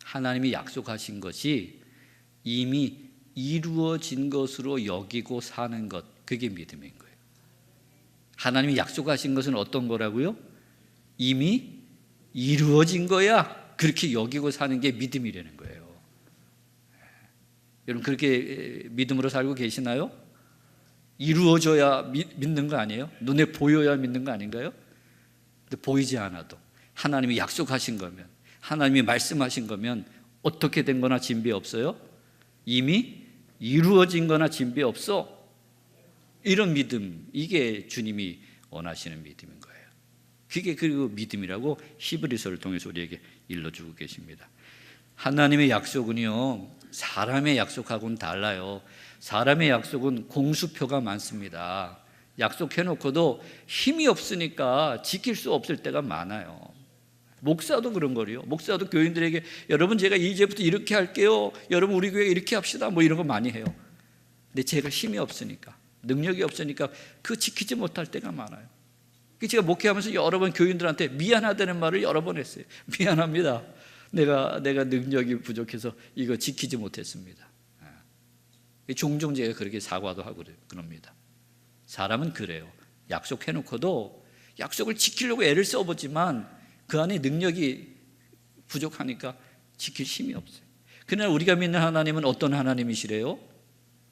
하나님이 약속하신 것이 이미 이루어진 것으로 여기고 사는 것, 그게 믿음인 거예요. 하나님이 약속하신 것은 어떤 거라고요? 이미 이루어진 거야. 그렇게 여기고 사는 게 믿음이라는 거예요. 여러분 그렇게 믿음으로 살고 계시나요? 이루어져야 믿는 거 아니에요? 눈에 보여야 믿는 거 아닌가요? 근데 보이지 않아도 하나님이 약속하신 거면, 하나님이 말씀하신 거면 어떻게 된 거나 진비 없어요? 이미 이루어진 거나 진비 없어. 이런 믿음, 이게 주님이 원하시는 믿음인 거예요. 그게 그리고 믿음이라고 히브리서를 통해서 우리에게 일러주고 계십니다. 하나님의 약속은요 사람의 약속하고는 달라요. 사람의 약속은 공수표가 많습니다. 약속해놓고도 힘이 없으니까 지킬 수 없을 때가 많아요. 목사도 그런 거래요. 목사도 교인들에게 여러분 제가 이제부터 이렇게 할게요, 여러분 우리 교회 이렇게 합시다, 뭐 이런 거 많이 해요. 근데 제가 힘이 없으니까, 능력이 없으니까 그 지키지 못할 때가 많아요. 제가 목회하면서 여러 번 교인들한테 미안하다는 말을 여러 번 했어요. 미안합니다. 내가 능력이 부족해서 이거 지키지 못했습니다. 종종 제가 그렇게 사과도 하고 그럽니다. 사람은 그래요. 약속해놓고도 약속을 지키려고 애를 써보지만 그 안에 능력이 부족하니까 지킬 힘이 없어요. 그러나 우리가 믿는 하나님은 어떤 하나님이시래요?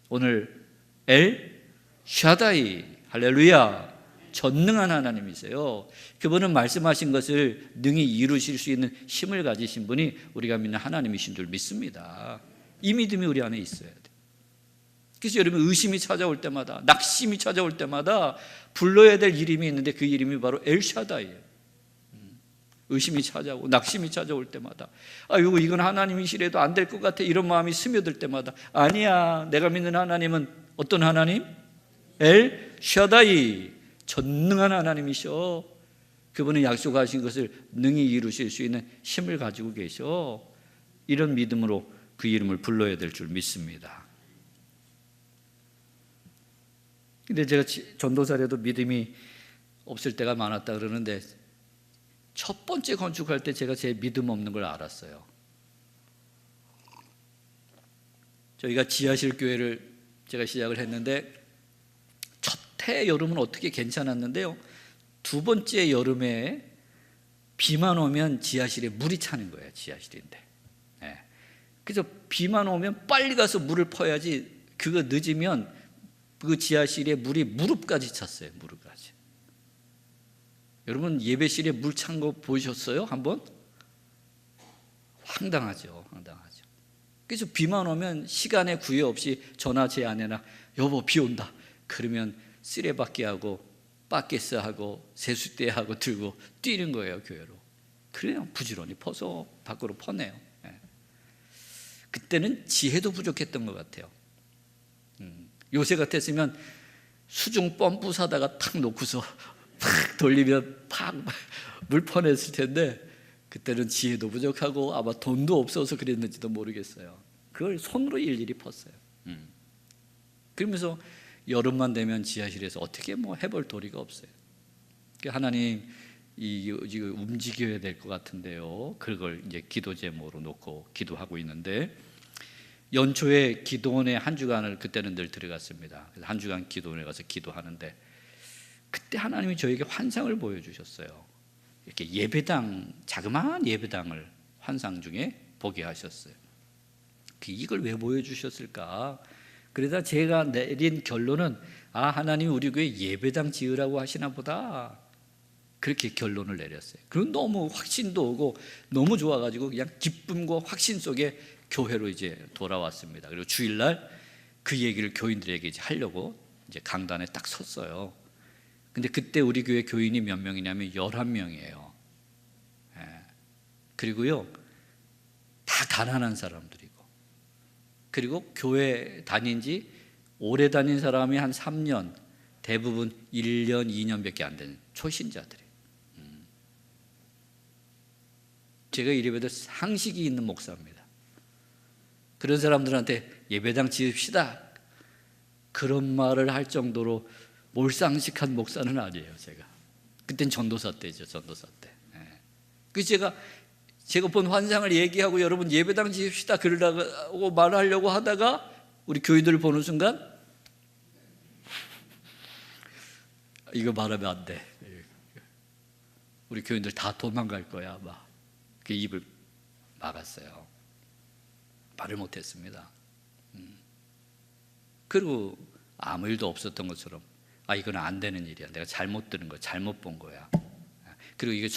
오늘 엘 샤다이, 할렐루야, 전능한 하나님이세요. 그분은 말씀하신 것을 능히 이루실 수 있는 힘을 가지신 분이 우리가 믿는 하나님이신 줄 믿습니다. 이 믿음이 우리 안에 있어야 돼요. 그래서 여러분 의심이 찾아올 때마다, 낙심이 찾아올 때마다 불러야 될 이름이 있는데 그 이름이 바로 엘샤다이예요. 의심이 찾아오고 낙심이 찾아올 때마다 이건 하나님이시래도 안 될 것 같아, 이런 마음이 스며들 때마다 아니야, 내가 믿는 하나님은 어떤 하나님? 엘샤다이, 전능한 하나님이셔. 그분은 약속하신 것을 능히 이루실 수 있는 힘을 가지고 계셔. 이런 믿음으로 그 이름을 불러야 될 줄 믿습니다. 근데 제가 전도사라도 믿음이 없을 때가 많았다 그러는데 첫 번째 건축할 때 제가 제 믿음 없는 걸 알았어요. 저희가 지하실 교회를 제가 시작을 했는데 첫 해 여름은 어떻게 괜찮았는데요, 두 번째 여름에 비만 오면 지하실에 물이 차는 거예요. 지하실인데. 그래서 비만 오면 빨리 가서 물을 퍼야지, 그거 늦으면 그 지하실에 물이 무릎까지 찼어요. 무릎까지. 여러분 예배실에 물 찬 거 보셨어요? 한번? 황당하죠. 황당하죠. 그래서 비만 오면 시간에 구애 없이 전화 제 아내나 여보 비 온다. 그러면 쓰레받기 하고 바켓스 하고 세숫대 하고 들고 뛰는 거예요, 교회로. 그래요. 부지런히 퍼서 밖으로 퍼내요. 예. 그때는 지혜도 부족했던 것 같아요. 요새 같았으면 수중 펌프 사다가 탁 놓고서 팍 돌리면 팍 물 퍼냈을 텐데 그때는 지혜도 부족하고 아마 돈도 없어서 그랬는지도 모르겠어요. 그걸 손으로 일일이 펐어요. 그러면서 여름만 되면 지하실에서 어떻게 뭐 해볼 도리가 없어요. 하나님 이거 움직여야 될 것 같은데요. 그걸 이제 기도 제목으로 놓고 기도하고 있는데 연초에 기도원에 한 주간을 그때는 늘 들어갔습니다. 그래서 한 주간 기도원에 가서 기도하는데 그때 하나님이 저에게 환상을 보여주셨어요. 이렇게 예배당, 자그마한 예배당을 환상 중에 보게 하셨어요. 이걸 왜 보여주셨을까? 그러다 제가 내린 결론은 하나님이 우리 교회 예배당 지으라고 하시나 보다, 그렇게 결론을 내렸어요. 그럼 너무 확신도 오고 너무 좋아가지고 그냥 기쁨과 확신 속에 교회로 이제 돌아왔습니다. 그리고 주일날 그 얘기를 교인들에게 이제 하려고 이제 강단에 딱 섰어요. 근데 그때 우리 교회 교인이 몇 명이냐면 11명이에요. 그리고요, 다 가난한 사람들이고, 그리고 교회 다닌 지 오래 다닌 사람이 한 3년, 대부분 1년, 2년밖에 안 되는 초신자들이에요. 제가 이래봬도 상식이 있는 목사입니다. 그런 사람들한테 예배당 지읍시다, 그런 말을 할 정도로 몰상식한 목사는 아니에요. 그땐 전도사 때죠. 전도사 때. 그래서 제가 본 환상을 얘기하고 여러분 예배당 지읍시다 그러라고 말하려고 하다가 우리 교인들을 보는 순간 이거 말하면 안 돼, 우리 교인들 다 도망갈 거야, 막 그 입을 막았어요. 말을 못했습니다. 그리고 아무 일도 없었던 것처럼 이건 안 되는 일이야, 내가 잘못 들은 거야, 잘못 본 거야. 그리고 이게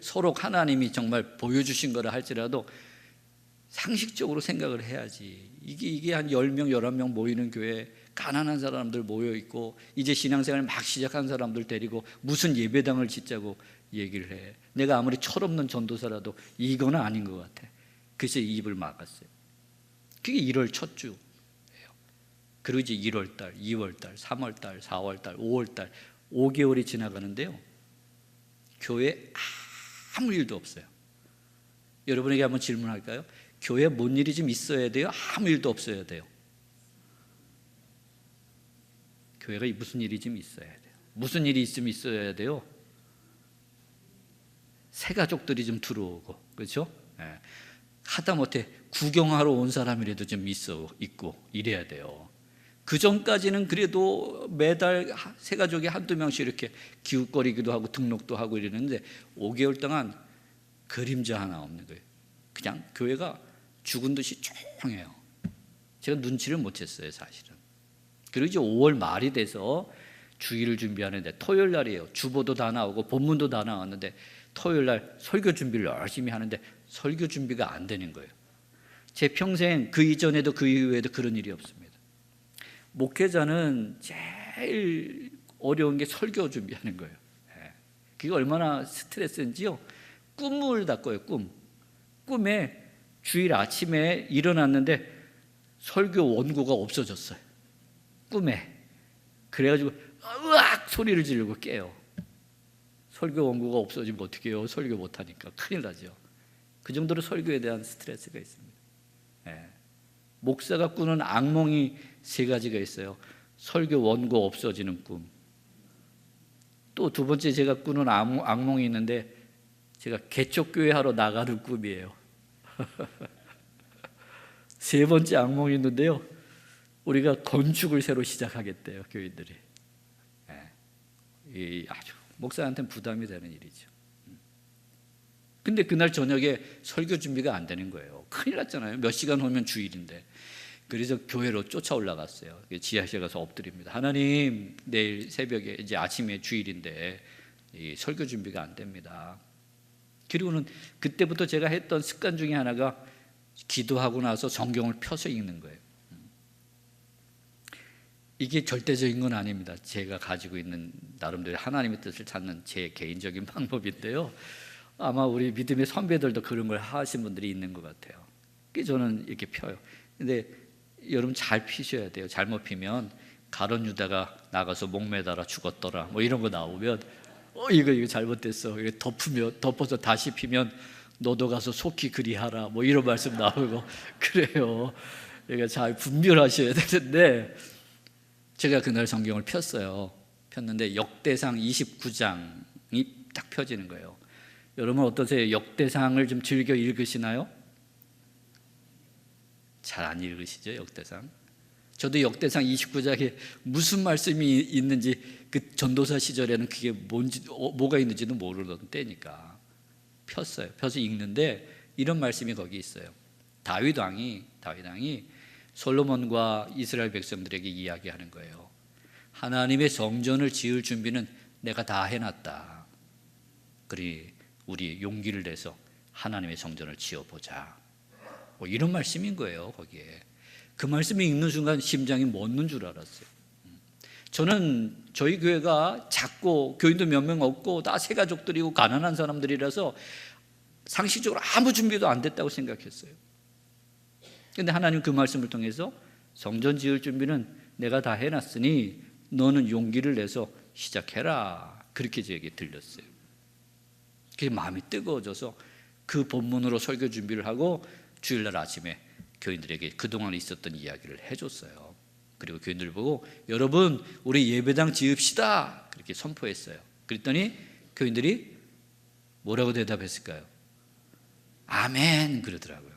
서로 하나님이 정말 보여주신 거라 할지라도 상식적으로 생각을 해야지. 이게 한 10명, 11명 모이는 교회, 가난한 사람들 모여있고 이제 신앙생활 막 시작한 사람들 데리고 무슨 예배당을 짓자고 얘기를 해. 내가 아무리 철없는 전도사라도 이거는 아닌 것 같아. 그래서 입을 막았어요. 그게 1월 첫 주예요. 그리고 이제 1월달, 2월달, 3월달, 4월달, 5월달 5개월이 지나가는데요, 교회에 아무 일도 없어요. 여러분에게 한번 질문할까요? 교회에 뭔 일이 좀 있어야 돼요? 아무 일도 없어야 돼요? 교회가 무슨 일이 좀 있어야 돼요. 무슨 일이 있으면 있어야 돼요? 새 가족들이 좀 들어오고, 그렇죠? 하다못해 구경하러 온 사람이라도 좀 있고 이래야 돼요. 그 전까지는 그래도 매달 새 가족이 한두 명씩 이렇게 기웃거리기도 하고 등록도 하고 이러는데 5개월 동안 그림자 하나 없는 거예요. 그냥 교회가 죽은 듯이 조용해요. 제가 눈치를 못 챘어요, 사실은. 그리고 이제 5월 말이 돼서 주일을 준비하는데 토요일 날이에요. 주보도 다 나오고 본문도 다 나왔는데 토요일 날 설교 준비를 열심히 하는데 설교 준비가 안 되는 거예요. 제 평생 그 이전에도 그 이후에도 그런 일이 없습니다. 목회자는 제일 어려운 게 설교 준비하는 거예요. 그게 얼마나 스트레스인지요. 꿈을 다 꿔요. 꿈에 주일 아침에 일어났는데 설교 원고가 없어졌어요. 꿈에. 그래가지고 으악 소리를 지르고 깨요. 설교 원고가 없어지면 어떻게 해요? 설교 못하니까 큰일 나죠. 그 정도로 설교에 대한 스트레스가 있습니다. 목사가 꾸는 악몽이 3가지가 있어요. 설교 원고 없어지는 꿈. 또 두 번째 제가 꾸는 악몽이 있는데 제가 개척교회 하러 나가는 꿈이에요. 3번째 악몽이 있는데요, 우리가 건축을 새로 시작하겠대요, 교인들이. 아주 목사한테는 부담이 되는 일이죠. 근데 그날 저녁에 설교 준비가 안 되는 거예요. 큰일 났잖아요. 몇 시간 후면 주일인데. 그래서 교회로 쫓아 올라갔어요. 지하실에 가서 엎드립니다. 하나님, 내일 새벽에 이제 아침에 주일인데 이 설교 준비가 안 됩니다. 그리고는 그때부터 제가 했던 습관 중에 하나가 기도하고 나서 성경을 펴서 읽는 거예요. 이게 절대적인 건 아닙니다. 제가 가지고 있는 나름대로 하나님의 뜻을 찾는 제 개인적인 방법인데요. 아마 우리 믿음의 선배들도 그런 걸 하신 분들이 있는 것 같아요. 그래서 저는 이렇게 펴요. 근데 여러분 잘 피셔야 돼요. 잘못 피면 가룟 유다가 나가서 목 매달아 죽었더라 뭐 이런 거 나오면 이거 잘못됐어. 덮어서 다시 피면 너도 가서 속히 그리하라 뭐 이런 말씀 나오고 그래요. 그러니까 잘 분별하셔야 되는데, 제가 그날 성경을 폈어요. 폈는데 역대상 29장이 딱 펴지는 거예요. 여러분 어떠세요? 역대상을 좀 즐겨 읽으시나요? 잘 안 읽으시죠, 역대상? 저도 역대상 29장에 무슨 말씀이 있는지 그 전도사 시절에는 그게 뭔지 뭐가 있는지도 모르던 때니까 폈어요. 펴서 읽는데 이런 말씀이 거기 있어요. 다윗 왕이 솔로몬과 이스라엘 백성들에게 이야기하는 거예요. 하나님의 성전을 지을 준비는 내가 다 해놨다. 그리 우리 용기를 내서 하나님의 성전을 지어보자. 뭐 이런 말씀인 거예요. 거기에 그 말씀이 읽는 순간 심장이 멎는 줄 알았어요. 저는 저희 교회가 작고 교인도 몇 명 없고 다 새가족들이고 가난한 사람들이라서 상식적으로 아무 준비도 안 됐다고 생각했어요. 그런데 하나님 그 말씀을 통해서 성전 지을 준비는 내가 다 해놨으니 너는 용기를 내서 시작해라. 그렇게 저에게 들렸어요. 그게 마음이 뜨거워져서 그 본문으로 설교 준비를 하고 주일날 아침에 교인들에게 그동안 있었던 이야기를 해줬어요. 그리고 교인들 보고 여러분 우리 예배당 지읍시다 그렇게 선포했어요. 그랬더니 교인들이 뭐라고 대답했을까요? 아멘 그러더라고요.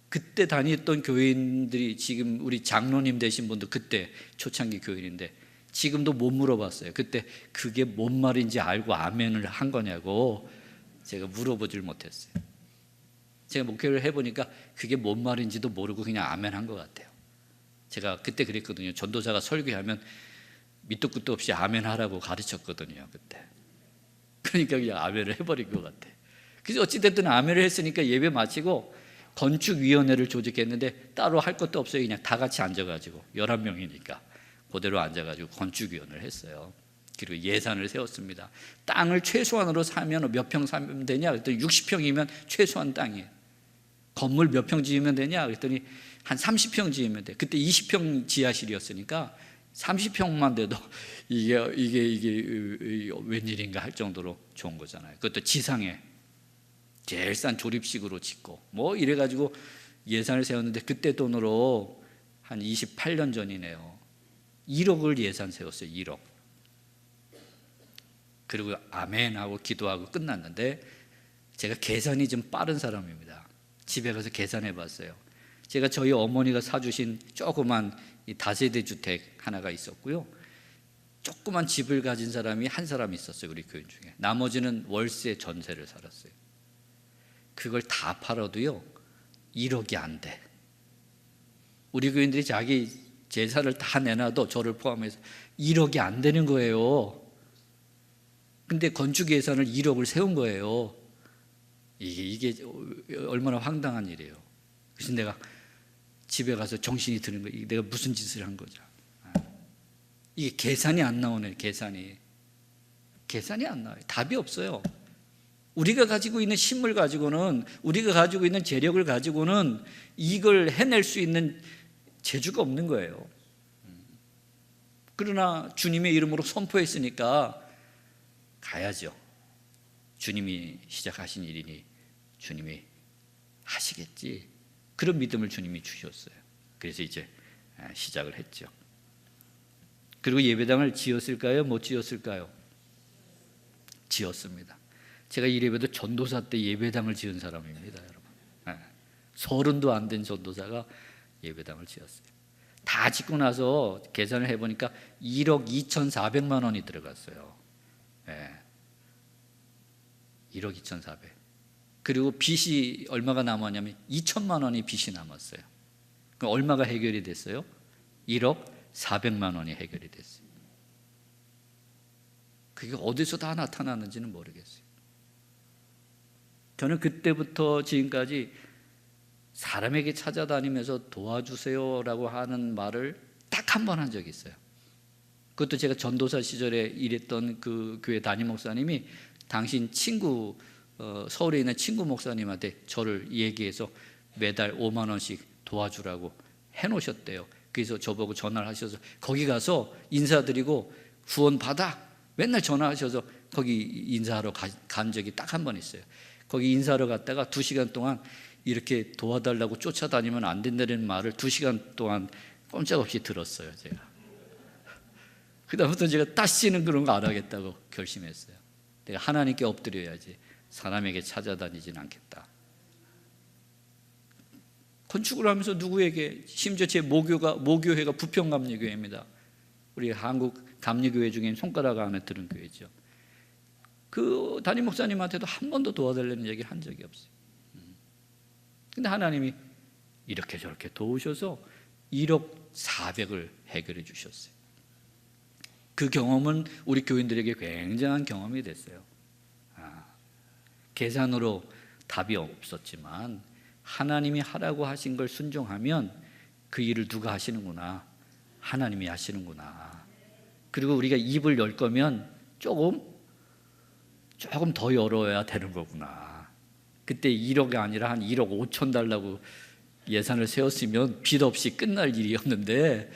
그때 다녔던 교인들이 지금 우리 장로님 되신 분도 그때 초창기 교인인데 지금도 못 물어봤어요. 그때 그게 뭔 말인지 알고 아멘을 한 거냐고 제가 물어보질 못했어요. 제가 목회를 해보니까 그게 뭔 말인지도 모르고 그냥 아멘 한 것 같아요. 제가 그때 그랬거든요. 전도사가 설교하면 밑도 끝도 없이 아멘 하라고 가르쳤거든요. 그때. 그러니까 그냥 아멘을 해버린 것 같아. 그래서 어찌됐든 아멘을 했으니까 예배 마치고 건축위원회를 조직했는데 따로 할 것도 없어요. 그냥 다 같이 앉아가지고 11명이니까 그대로 앉아가지고 건축위원회를 했어요. 그리고 예산을 세웠습니다. 땅을 최소한으로 사면 몇 평 사면 되냐? 그랬더니 60평이면 최소한 땅이에요. 건물 몇 평 지으면 되냐? 그랬더니 한 30평 지으면 돼. 그때 20평 지하실이었으니까 30평만 돼도 이게 웬일인가 할 정도로 좋은 거잖아요. 그것도 지상에 제일 싼 조립식으로 짓고 뭐 이래가지고 예산을 세웠는데 그때 돈으로 한 28년 전이네요. 1억을 예산 세웠어요. 1억. 그리고 아멘 하고 기도하고 끝났는데 제가 계산이 좀 빠른 사람입니다. 집에 가서 계산해 봤어요. 제가 저희 어머니가 사주신 조그만 다세대 주택 하나가 있었고요. 조그만 집을 가진 사람이 한 사람 있었어요. 우리 교인 중에. 나머지는 월세 전세를 살았어요. 그걸 다 팔아도요 1억이 안 돼. 우리 교인들이 자기 재산을 다 내놔도 저를 포함해서 1억이 안 되는 거예요. 근데 건축 예산을 1억을 세운 거예요. 이게 얼마나 황당한 일이에요. 그래서 내가 집에 가서 정신이 드는 거예요. 내가 무슨 짓을 한 거죠. 이게 계산이 안 나오네. 계산이 안 나와요. 답이 없어요. 우리가 가지고 있는 힘을 가지고는, 우리가 가지고 있는 재력을 가지고는 이걸 해낼 수 있는 재주가 없는 거예요. 그러나 주님의 이름으로 선포했으니까 가야죠. 주님이 시작하신 일이니 주님이 하시겠지. 그런 믿음을 주님이 주셨어요. 그래서 이제 시작을 했죠. 그리고 예배당을 지었을까요? 못 지었을까요? 지었습니다. 제가 이래봬도 전도사 때 예배당을 지은 사람입니다, 여러분. 30도 안 된 전도사가 예배당을 지었어요. 다 짓고 나서 계산을 해보니까 1억 2,400만 원이 들어갔어요. 1억 2,400. 그리고 빚이 얼마가 남았냐면 2천만 원이 빚이 남았어요. 그럼 얼마가 해결이 됐어요? 1억 400만 원이 해결이 됐어요. 그게 어디서 다 나타나는지는 모르겠어요. 저는 그때부터 지금까지 사람에게 찾아다니면서 도와주세요라고 하는 말을 딱 한 번 한 적이 있어요. 그것도 제가 전도사 시절에 일했던 그 교회 담임 목사님이 당신 친구, 서울에 있는 친구 목사님한테 저를 얘기해서 매달 5만 원씩 도와주라고 해놓으셨대요. 그래서 저보고 전화를 하셔서 거기 가서 인사드리고 후원 받아, 맨날 전화하셔서 거기 인사하러 간 적이 딱 한 번 있어요. 거기 인사하러 갔다가 2시간 동안 이렇게 도와달라고 쫓아다니면 안 된다는 말을 2시간 동안 꼼짝없이 들었어요. 제가 그다음부터 제가 다시는 그런 거 안 하겠다고 결심했어요. 내가 하나님께 엎드려야지 사람에게 찾아다니진 않겠다. 건축을 하면서 누구에게, 심지어 제 모교회가 부평감리교회입니다. 우리 한국 감리교회 중에 손가락 안에 드는 교회죠. 그 담임 목사님한테도 한 번도 도와달라는 얘기를 한 적이 없어요. 근데 하나님이 이렇게 저렇게 도우셔서 1억 400을 해결해 주셨어요. 그 경험은 우리 교인들에게 굉장한 경험이 됐어요. 계산으로 답이 없었지만 하나님이 하라고 하신 걸 순종하면 그 일을 누가 하시는구나, 하나님이 하시는구나. 그리고 우리가 입을 열 거면 조금 더 열어야 되는 거구나. 그때 1억이 아니라 한 1억 5천 달라고 예산을 세웠으면 빚 없이 끝날 일이었는데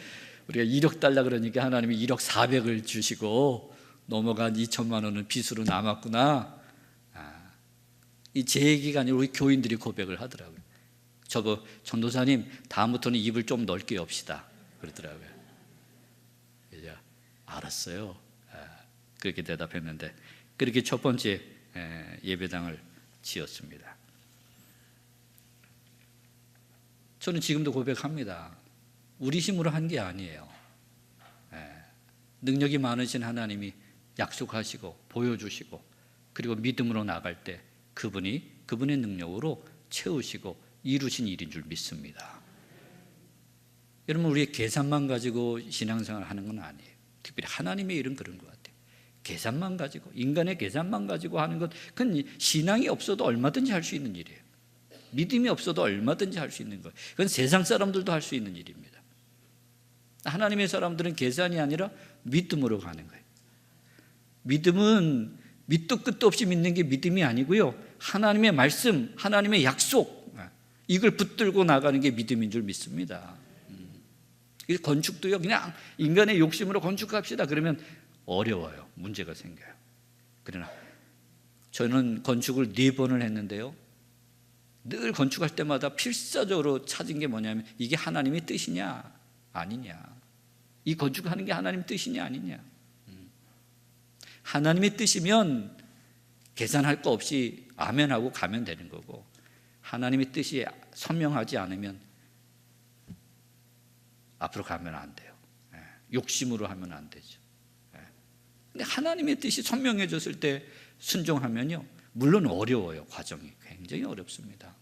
우리가 1억 달라 그러니까 하나님이 1억 400을 주시고 넘어간 2천만 원은 빚으로 남았구나. 이 제 얘기가 아니라 우리 교인들이 고백을 하더라고요. 저거 전도사님 다음부터는 입을 좀 넓게 엽시다 그러더라고요. 이제 알았어요. 그렇게 대답했는데 그렇게 첫 번째 예배당을 지었습니다. 저는 지금도 고백합니다. 우리 힘으로 한 게 아니에요. 능력이 많으신 하나님이 약속하시고 보여주시고 그리고 믿음으로 나갈 때 그분의 능력으로 채우시고 이루신 일인 줄 믿습니다. 여러분, 우리의 계산만 가지고 신앙생활을 하는 건 아니에요. 특별히 하나님의 일은 그런 것 같아요. 계산만 가지고, 인간의 계산만 가지고 하는 것, 그건 신앙이 없어도 얼마든지 할 수 있는 일이에요. 믿음이 없어도 얼마든지 할 수 있는 거예요. 그건 세상 사람들도 할 수 있는 일입니다. 하나님의 사람들은 계산이 아니라 믿음으로 가는 거예요. 믿음은 밑도 끝도 없이 믿는 게 믿음이 아니고요, 하나님의 말씀, 하나님의 약속, 이걸 붙들고 나가는 게 믿음인 줄 믿습니다. 건축도요, 그냥 인간의 욕심으로 건축합시다 그러면 어려워요. 문제가 생겨요. 그러나 저는 건축을 4번을 했는데요, 늘 건축할 때마다 필사적으로 찾은 게 뭐냐면 이게 하나님의 뜻이냐 아니냐, 이 건축하는 게 하나님 뜻이냐 아니냐. 하나님의 뜻이면 계산할 거 없이 아멘하고 가면 되는 거고, 하나님의 뜻이 선명하지 않으면 앞으로 가면 안 돼요. 욕심으로 하면 안 되죠. 근데 하나님의 뜻이 선명해졌을 때 순종하면요, 물론 어려워요. 과정이 굉장히 어렵습니다.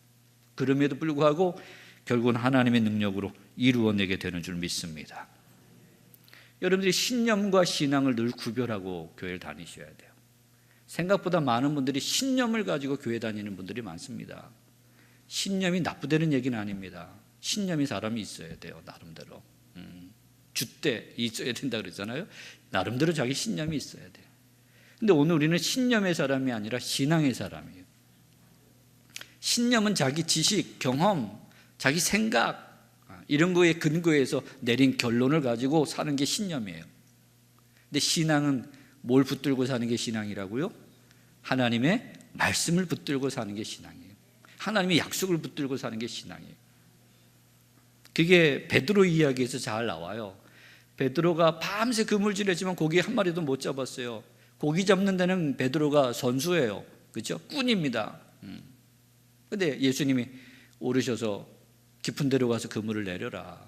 그럼에도 불구하고 결국은 하나님의 능력으로 이루어내게 되는 줄 믿습니다. 여러분들이 신념과 신앙을 늘 구별하고 교회를 다니셔야 돼요. 생각보다 많은 분들이 신념을 가지고 교회 다니는 분들이 많습니다. 신념이 나쁘다는 얘기는 아닙니다. 신념이 사람이 있어야 돼요. 나름대로 줏대 있어야 된다 그러잖아요. 나름대로 자기 신념이 있어야 돼요. 근데 오늘 우리는 신념의 사람이 아니라 신앙의 사람이에요. 신념은 자기 지식, 경험, 자기 생각, 이런 거에 근거해서 내린 결론을 가지고 사는 게 신념이에요. 근데 신앙은 뭘 붙들고 사는 게 신앙이라고요? 하나님의 말씀을 붙들고 사는 게 신앙이에요. 하나님의 약속을 붙들고 사는 게 신앙이에요. 그게 베드로 이야기에서 잘 나와요. 베드로가 밤새 그물질했지만 고기 한 마리도 못 잡았어요. 고기 잡는 데는 베드로가 선수예요. 그렇죠? 꾼입니다. 근데 예수님이 오르셔서 깊은 데로 가서 그물을 내려라.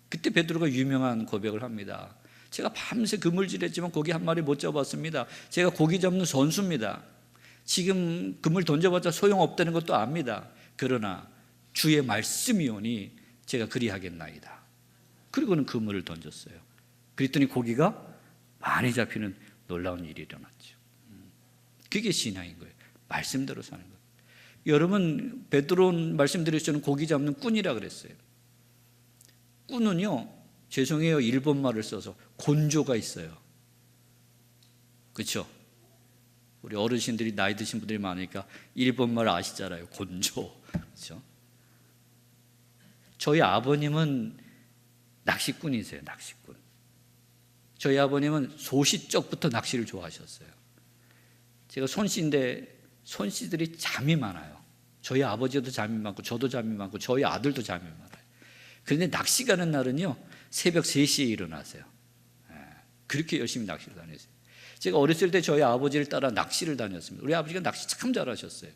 그때 베드로가 유명한 고백을 합니다. 제가 밤새 그물질했지만 고기 한 마리 못 잡았습니다. 제가 고기 잡는 선수입니다. 지금 그물 던져봤자 소용없다는 것도 압니다. 그러나 주의 말씀이 오니 제가 그리하겠나이다. 그리고는 그물을 던졌어요. 그랬더니 고기가 많이 잡히는 놀라운 일이 일어났죠. 그게 신앙인 거예요. 말씀대로 사는 것. 여러분, 베드로 말씀드렸죠. 고기 잡는 꾼이라 그랬어요. 꾼은요, 죄송해요, 일본 말을 써서 곤조가 있어요. 그렇죠? 우리 어르신들이, 나이 드신 분들이 많으니까 일본 말 아시잖아요. 곤조. 그렇죠? 저희 아버님은 낚시꾼이세요. 낚시꾼. 저희 아버님은 소시적부터 낚시를 좋아하셨어요. 제가 손씨인데 손씨들이 잠이 많아요. 저희 아버지도 잠이 많고 저도 잠이 많고 저희 아들도 잠이 많아요. 그런데 낚시 가는 날은요, 새벽 3시에 일어나세요. 그렇게 열심히 낚시를 다녔어요. 제가 어렸을 때 저희 아버지를 따라 낚시를 다녔습니다. 우리 아버지가 낚시 참 잘하셨어요.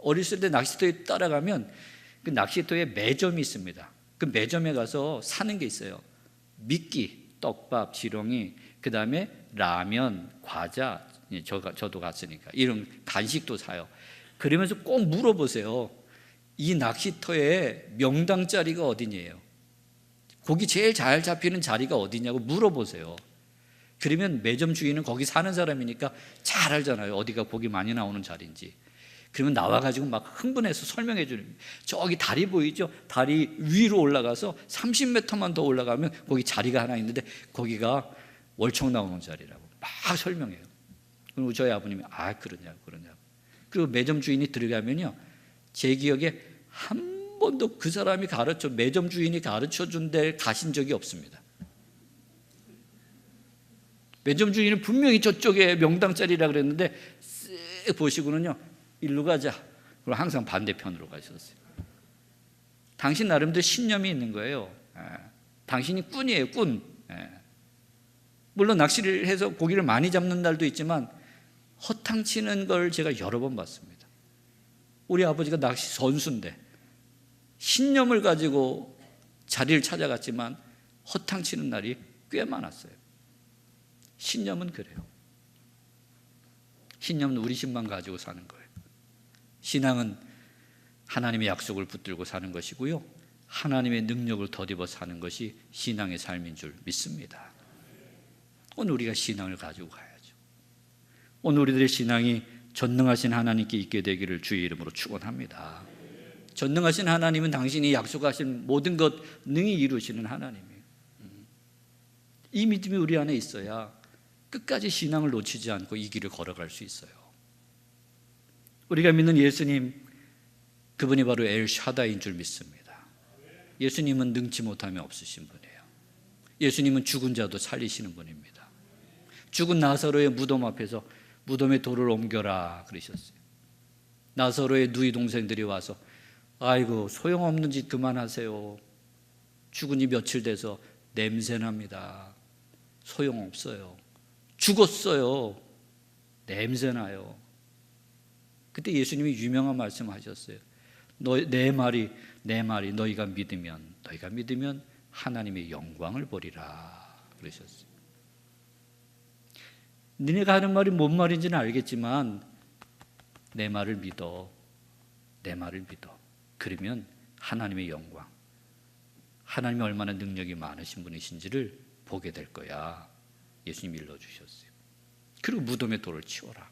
어렸을 때 낚시터에 따라가면 그 낚시터에 매점이 있습니다. 그 매점에 가서 사는 게 있어요. 미끼, 떡밥, 지렁이, 그 다음에 라면, 과자, 저도 갔으니까 이런 간식도 사요. 그러면서 꼭 물어보세요. 이 낚시터에 명당 자리가 어디냐요? 고기 제일 잘 잡히는 자리가 어디냐고 물어보세요. 그러면 매점 주인은 거기 사는 사람이니까 잘 알잖아요. 어디가 고기 많이 나오는 자리인지. 그러면 나와가지고 막 흥분해서 설명해 주는 거예요. 저기 다리 보이죠? 다리 위로 올라가서 30m만 더 올라가면 거기 자리가 하나 있는데 거기가 월척 나오는 자리라고 막 설명해요. 그리고 저희 아버님이 그러냐고. 그리고 매점 주인이 들어가면요, 제 기억에 한 번도 그 사람이 매점 주인이 가르쳐 준 데 가신 적이 없습니다. 매점 주인은 분명히 저쪽에 명당 자리라 그랬는데 쓱 보시고는요, 일로 가자. 그리고 항상 반대편으로 가셨어요. 당신 나름대로 신념이 있는 거예요. 당신이 꾼이에요, 꾼. 물론 낚시를 해서 고기를 많이 잡는 날도 있지만 허탕치는 걸 제가 여러 번 봤습니다. 우리 아버지가 낚시 선수인데 신념을 가지고 자리를 찾아갔지만 허탕치는 날이 꽤 많았어요. 신념은 그래요. 신념은 우리 신만 가지고 사는 거예요. 신앙은 하나님의 약속을 붙들고 사는 것이고요, 하나님의 능력을 덧입어 사는 것이 신앙의 삶인 줄 믿습니다. 오늘 우리가 신앙을 가지고 가야죠. 오늘 우리들의 신앙이 전능하신 하나님께 있게 되기를 주의 이름으로 축원합니다. 전능하신 하나님은 당신이 약속하신 모든 것 능히 이루시는 하나님이에요. 이 믿음이 우리 안에 있어야 끝까지 신앙을 놓치지 않고 이 길을 걸어갈 수 있어요. 우리가 믿는 예수님, 그분이 바로 엘샤다인 줄 믿습니다. 예수님은 능치 못함이 없으신 분이에요. 예수님은 죽은 자도 살리시는 분입니다. 죽은 나사로의 무덤 앞에서 무덤에 돌을 옮겨라 그러셨어요. 나사로의 누이 동생들이 와서 아이고 소용없는 짓 그만하세요. 죽은 지 며칠 돼서 냄새납니다. 소용없어요. 죽었어요. 냄새나요. 그때 예수님이 유명한 말씀 하셨어요. 내 말이 너희가 믿으면 하나님의 영광을 보리라 그러셨어요. 너네가 하는 말이 뭔 말인지는 알겠지만 내 말을 믿어. 그러면 하나님의 영광, 하나님이 얼마나 능력이 많으신 분이신지를 보게 될 거야. 예수님이 일러주셨어요. 그리고 무덤에 돌을 치워라.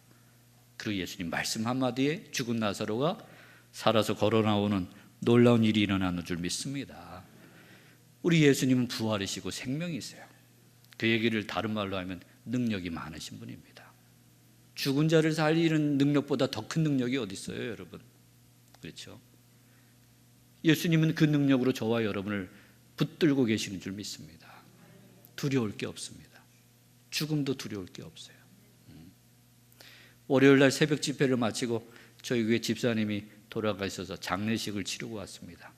그리고 예수님 말씀 한마디에 죽은 나사로가 살아서 걸어 나오는 놀라운 일이 일어나는 줄 믿습니다. 우리 예수님은 부활이시고 생명이세요. 그 얘기를 다른 말로 하면 능력이 많으신 분입니다. 죽은 자를 살리는 능력보다 더 큰 능력이 어디 있어요, 여러분? 그렇죠? 예수님은 그 능력으로 저와 여러분을 붙들고 계시는 줄 믿습니다. 두려울 게 없습니다. 죽음도 두려울 게 없어요. 월요일 날 새벽 집회를 마치고 저희 교회 집사님이 돌아가 있어서 장례식을 치르고 왔습니다.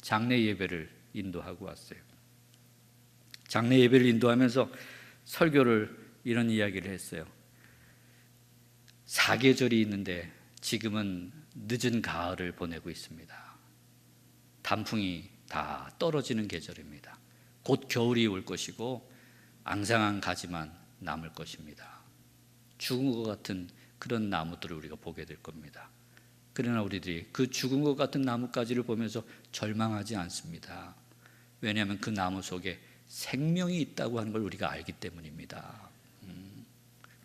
장례 예배를 인도하고 왔어요. 장례 예배를 인도하면서 설교를 이런 이야기를 했어요. 사계절이 있는데 지금은 늦은 가을을 보내고 있습니다. 단풍이 다 떨어지는 계절입니다. 곧 겨울이 올 것이고 앙상한 가지만 남을 것입니다. 죽은 것 같은 그런 나무들을 우리가 보게 될 겁니다. 그러나 우리들이 그 죽은 것 같은 나뭇가지를 보면서 절망하지 않습니다. 왜냐하면 그 나무 속에 생명이 있다고 하는 걸 우리가 알기 때문입니다.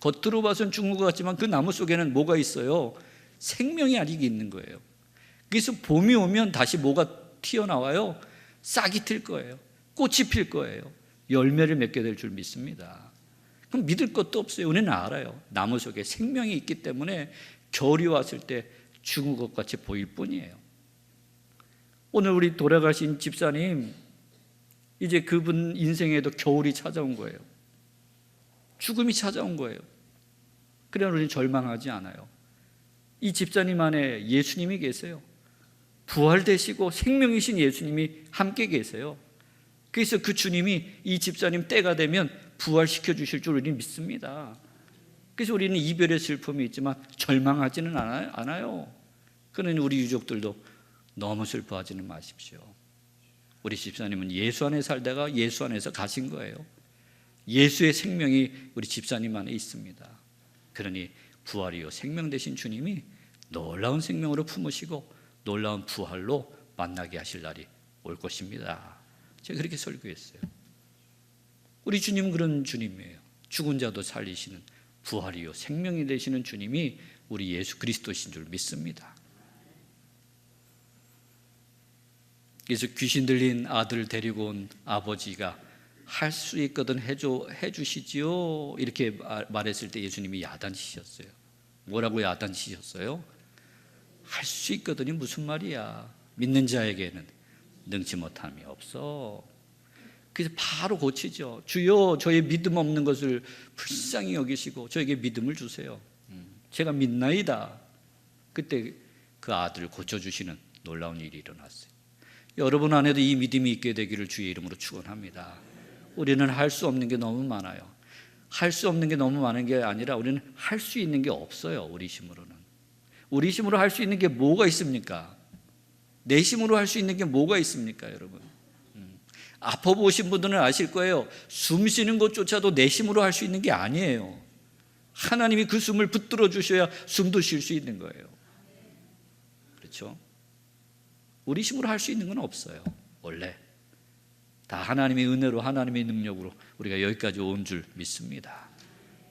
겉으로 봐서는 죽은 것 같지만 그 나무 속에는 뭐가 있어요? 생명이 아직 있는 거예요. 그래서 봄이 오면 다시 뭐가 튀어나와요? 싹이 틀 거예요. 꽃이 필 거예요. 열매를 맺게 될 줄 믿습니다. 그럼 믿을 것도 없어요. 우리는 알아요. 나무 속에 생명이 있기 때문에 겨울이 왔을 때 죽은 것 같이 보일 뿐이에요. 오늘 우리 돌아가신 집사님, 이제 그분 인생에도 겨울이 찾아온 거예요. 죽음이 찾아온 거예요. 그러나 우리는 절망하지 않아요. 이 집사님 안에 예수님이 계세요. 부활되시고 생명이신 예수님이 함께 계세요. 그래서 그 주님이 이 집사님 때가 되면 부활시켜 주실 줄 우리는 믿습니다. 그래서 우리는 이별의 슬픔이 있지만 절망하지는 않아요. 그러니 우리 유족들도 너무 슬퍼하지는 마십시오. 우리 집사님은 예수 안에 살다가 예수 안에서 가신 거예요. 예수의 생명이 우리 집사님 안에 있습니다. 그러니 부활이요 생명 되신 주님이 놀라운 생명으로 품으시고 놀라운 부활로 만나게 하실 날이 올 것입니다. 제가 그렇게 설교했어요. 우리 주님은 그런 주님이에요. 죽은 자도 살리시는 부활이요 생명이 되시는 주님이 우리 예수 그리스도신 줄 믿습니다. 그래서 귀신 들린 아들을 데리고 온 아버지가 할 수 있거든 해주시지요 이렇게 말했을 때 예수님이 야단치셨어요. 뭐라고 야단치셨어요? 할 수 있거든이 무슨 말이야. 믿는 자에게는 능치 못함이 없어. 그래서 바로 고치죠. 주여 저의 믿음 없는 것을 불쌍히 여기시고 저에게 믿음을 주세요. 제가 믿나이다. 그때 그 아들을 고쳐주시는 놀라운 일이 일어났어요. 여러분 안에도 이 믿음이 있게 되기를 주의 이름으로 축원합니다. 우리는 할 수 없는 게 너무 많아요. 할 수 없는 게 너무 많은 게 아니라 우리는 할 수 있는 게 없어요. 우리 힘으로는. 우리 힘으로 할 수 있는 게 뭐가 있습니까? 내 힘으로 할 수 있는 게 뭐가 있습니까, 여러분? 아파 보신 분들은 아실 거예요. 숨 쉬는 것조차도 내 힘으로 할 수 있는 게 아니에요. 하나님이 그 숨을 붙들어 주셔야 숨도 쉴 수 있는 거예요. 그렇죠? 우리 힘으로 할 수 있는 건 없어요. 원래 다 하나님의 은혜로 하나님의 능력으로 우리가 여기까지 온 줄 믿습니다.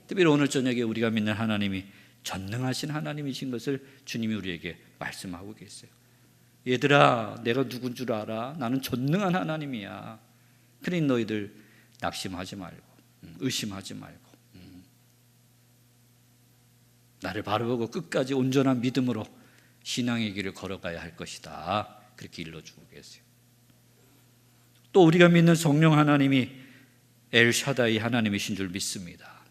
특별히 오늘 저녁에 우리가 믿는 하나님이 전능하신 하나님이신 것을 주님이 우리에게 말씀하고 계세요. 얘들아, 내가 누군 줄 알아? 나는 전능한 하나님이야. 그러니 너희들 낙심하지 말고 의심하지 말고 나를 바라보고 끝까지 온전한 믿음으로 신앙의 길을 걸어가야 할 것이다. 그렇게 일러주고 계세요. 또 우리가 믿는 성령 하나님이 엘샤다이 하나님이신 줄 믿습니다.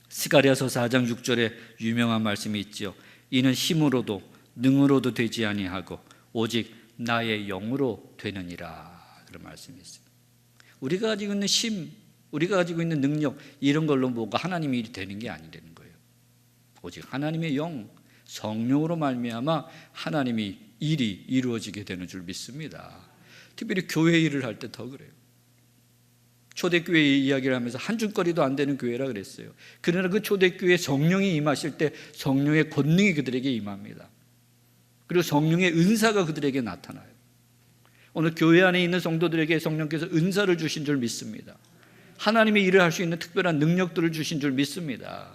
스가랴서 4장 6절에 유명한 말씀이 있죠. 이는 힘으로도 능으로도 되지 아니하고 오직 나의 영으로 되느니라. 그런 말씀이 있어요. 우리가 가지고 있는 힘, 우리가 가지고 있는 능력 이런 걸로 뭐가 하나님의 일이 되는 게 아니라는 거예요. 오직 하나님의 영, 성령으로 말미암아 하나님의 일이 이루어지게 되는 줄 믿습니다. 특별히 교회 일을 할 때 더 그래요. 초대교회 이야기를 하면서 한줌거리도 안 되는 교회라 그랬어요. 그러나 그 초대교회에 성령이 임하실 때 성령의 권능이 그들에게 임합니다. 그리고 성령의 은사가 그들에게 나타나요. 오늘 교회 안에 있는 성도들에게 성령께서 은사를 주신 줄 믿습니다. 하나님의 일을 할 수 있는 특별한 능력들을 주신 줄 믿습니다.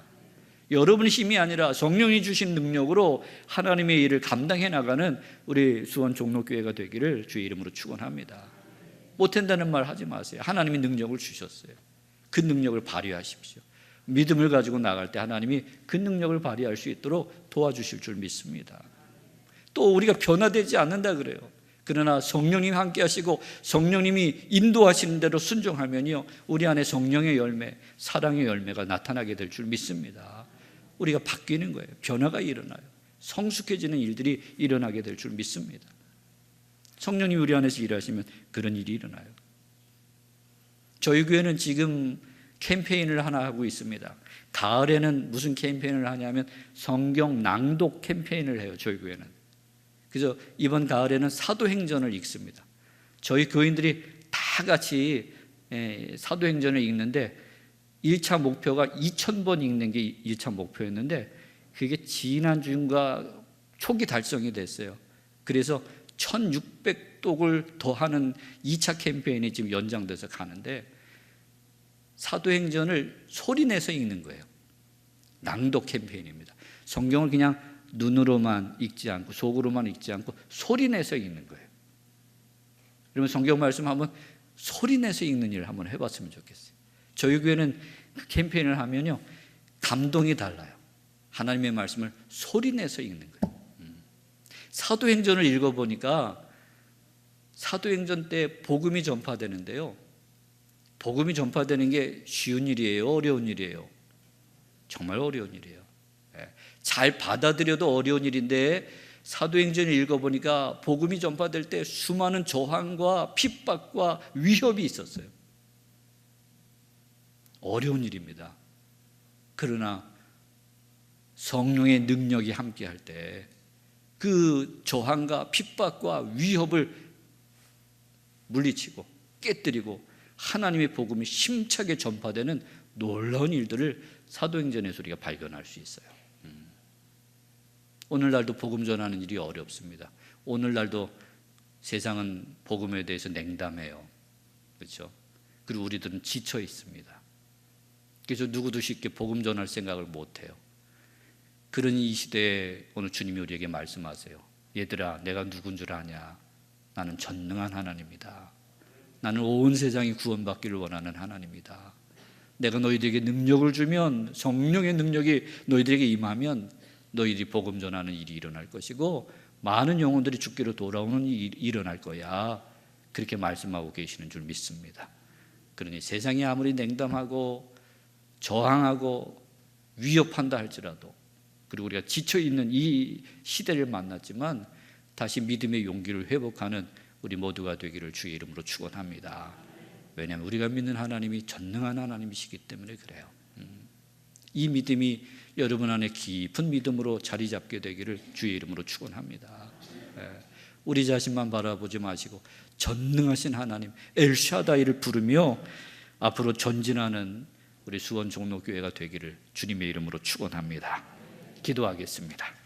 여러분의 힘이 아니라 성령이 주신 능력으로 하나님의 일을 감당해 나가는 우리 수원 종로교회가 되기를 주의 이름으로 축원합니다. 못한다는 말 하지 마세요. 하나님이 능력을 주셨어요. 그 능력을 발휘하십시오. 믿음을 가지고 나갈 때 하나님이 그 능력을 발휘할 수 있도록 도와주실 줄 믿습니다. 또 우리가 변화되지 않는다 그래요. 그러나 성령님 함께 하시고 성령님이 인도하시는 대로 순종하면요 우리 안에 성령의 열매, 사랑의 열매가 나타나게 될 줄 믿습니다. 우리가 바뀌는 거예요. 변화가 일어나요. 성숙해지는 일들이 일어나게 될 줄 믿습니다. 성령님이 우리 안에서 일하시면 그런 일이 일어나요. 저희 교회는 지금 캠페인을 하나 하고 있습니다. 가을에는 무슨 캠페인을 하냐면 성경 낭독 캠페인을 해요. 저희 교회는. 그래서 이번 가을에는 사도행전을 읽습니다. 저희 교인들이 다 같이 사도행전을 읽는데 1차 목표가 2,000번 읽는 게 1차 목표였는데 그게 지난주인가 초기 달성이 됐어요. 그래서 1,600독을 더하는 2차 캠페인이 지금 연장돼서 가는데 사도행전을 소리내서 읽는 거예요. 낭독 캠페인입니다. 성경을 그냥 눈으로만 읽지 않고 속으로만 읽지 않고 소리내서 읽는 거예요. 여러분 성경 말씀 한번 소리내서 읽는 일을 한번 해봤으면 좋겠어요. 저희 교회는 그 캠페인을 하면요 감동이 달라요. 하나님의 말씀을 소리내서 읽는 거예요. 사도행전을 읽어보니까 사도행전 때 복음이 전파되는데요, 복음이 전파되는 게 쉬운 일이에요, 어려운 일이에요? 정말 어려운 일이에요. 잘 받아들여도 어려운 일인데 사도행전을 읽어보니까 복음이 전파될 때 수많은 저항과 핍박과 위협이 있었어요. 어려운 일입니다. 그러나 성령의 능력이 함께할 때 그 저항과 핍박과 위협을 물리치고 깨뜨리고 하나님의 복음이 힘차게 전파되는 놀라운 일들을 사도행전에서 우리가 발견할 수 있어요. 오늘날도 복음 전하는 일이 어렵습니다. 오늘날도 세상은 복음에 대해서 냉담해요. 그렇죠? 그리고 우리들은 지쳐 있습니다. 그래서 누구도 쉽게 복음 전할 생각을 못해요. 그러니 이 시대에 오늘 주님이 우리에게 말씀하세요. 얘들아, 내가 누군 줄 아냐? 나는 전능한 하나님이다. 나는 온 세상이 구원받기를 원하는 하나님이다. 내가 너희들에게 능력을 주면, 성령의 능력이 너희들에게 임하면 너희들이 복음 전하는 일이 일어날 것이고 많은 영혼들이 주께로 돌아오는 일이 일어날 거야. 그렇게 말씀하고 계시는 줄 믿습니다. 그러니 세상이 아무리 냉담하고 저항하고 위협한다 할지라도, 그리고 우리가 지쳐있는 이 시대를 만났지만 다시 믿음의 용기를 회복하는 우리 모두가 되기를 주의 이름으로 축원합니다. 왜냐하면 우리가 믿는 하나님이 전능한 하나님이시기 때문에 그래요. 이 믿음이 여러분 안에 깊은 믿음으로 자리 잡게 되기를 주의 이름으로 축원합니다. 우리 자신만 바라보지 마시고 전능하신 하나님 엘샤다이를 부르며 앞으로 전진하는 우리 수원 종로교회가 되기를 주님의 이름으로 축원합니다. 기도하겠습니다.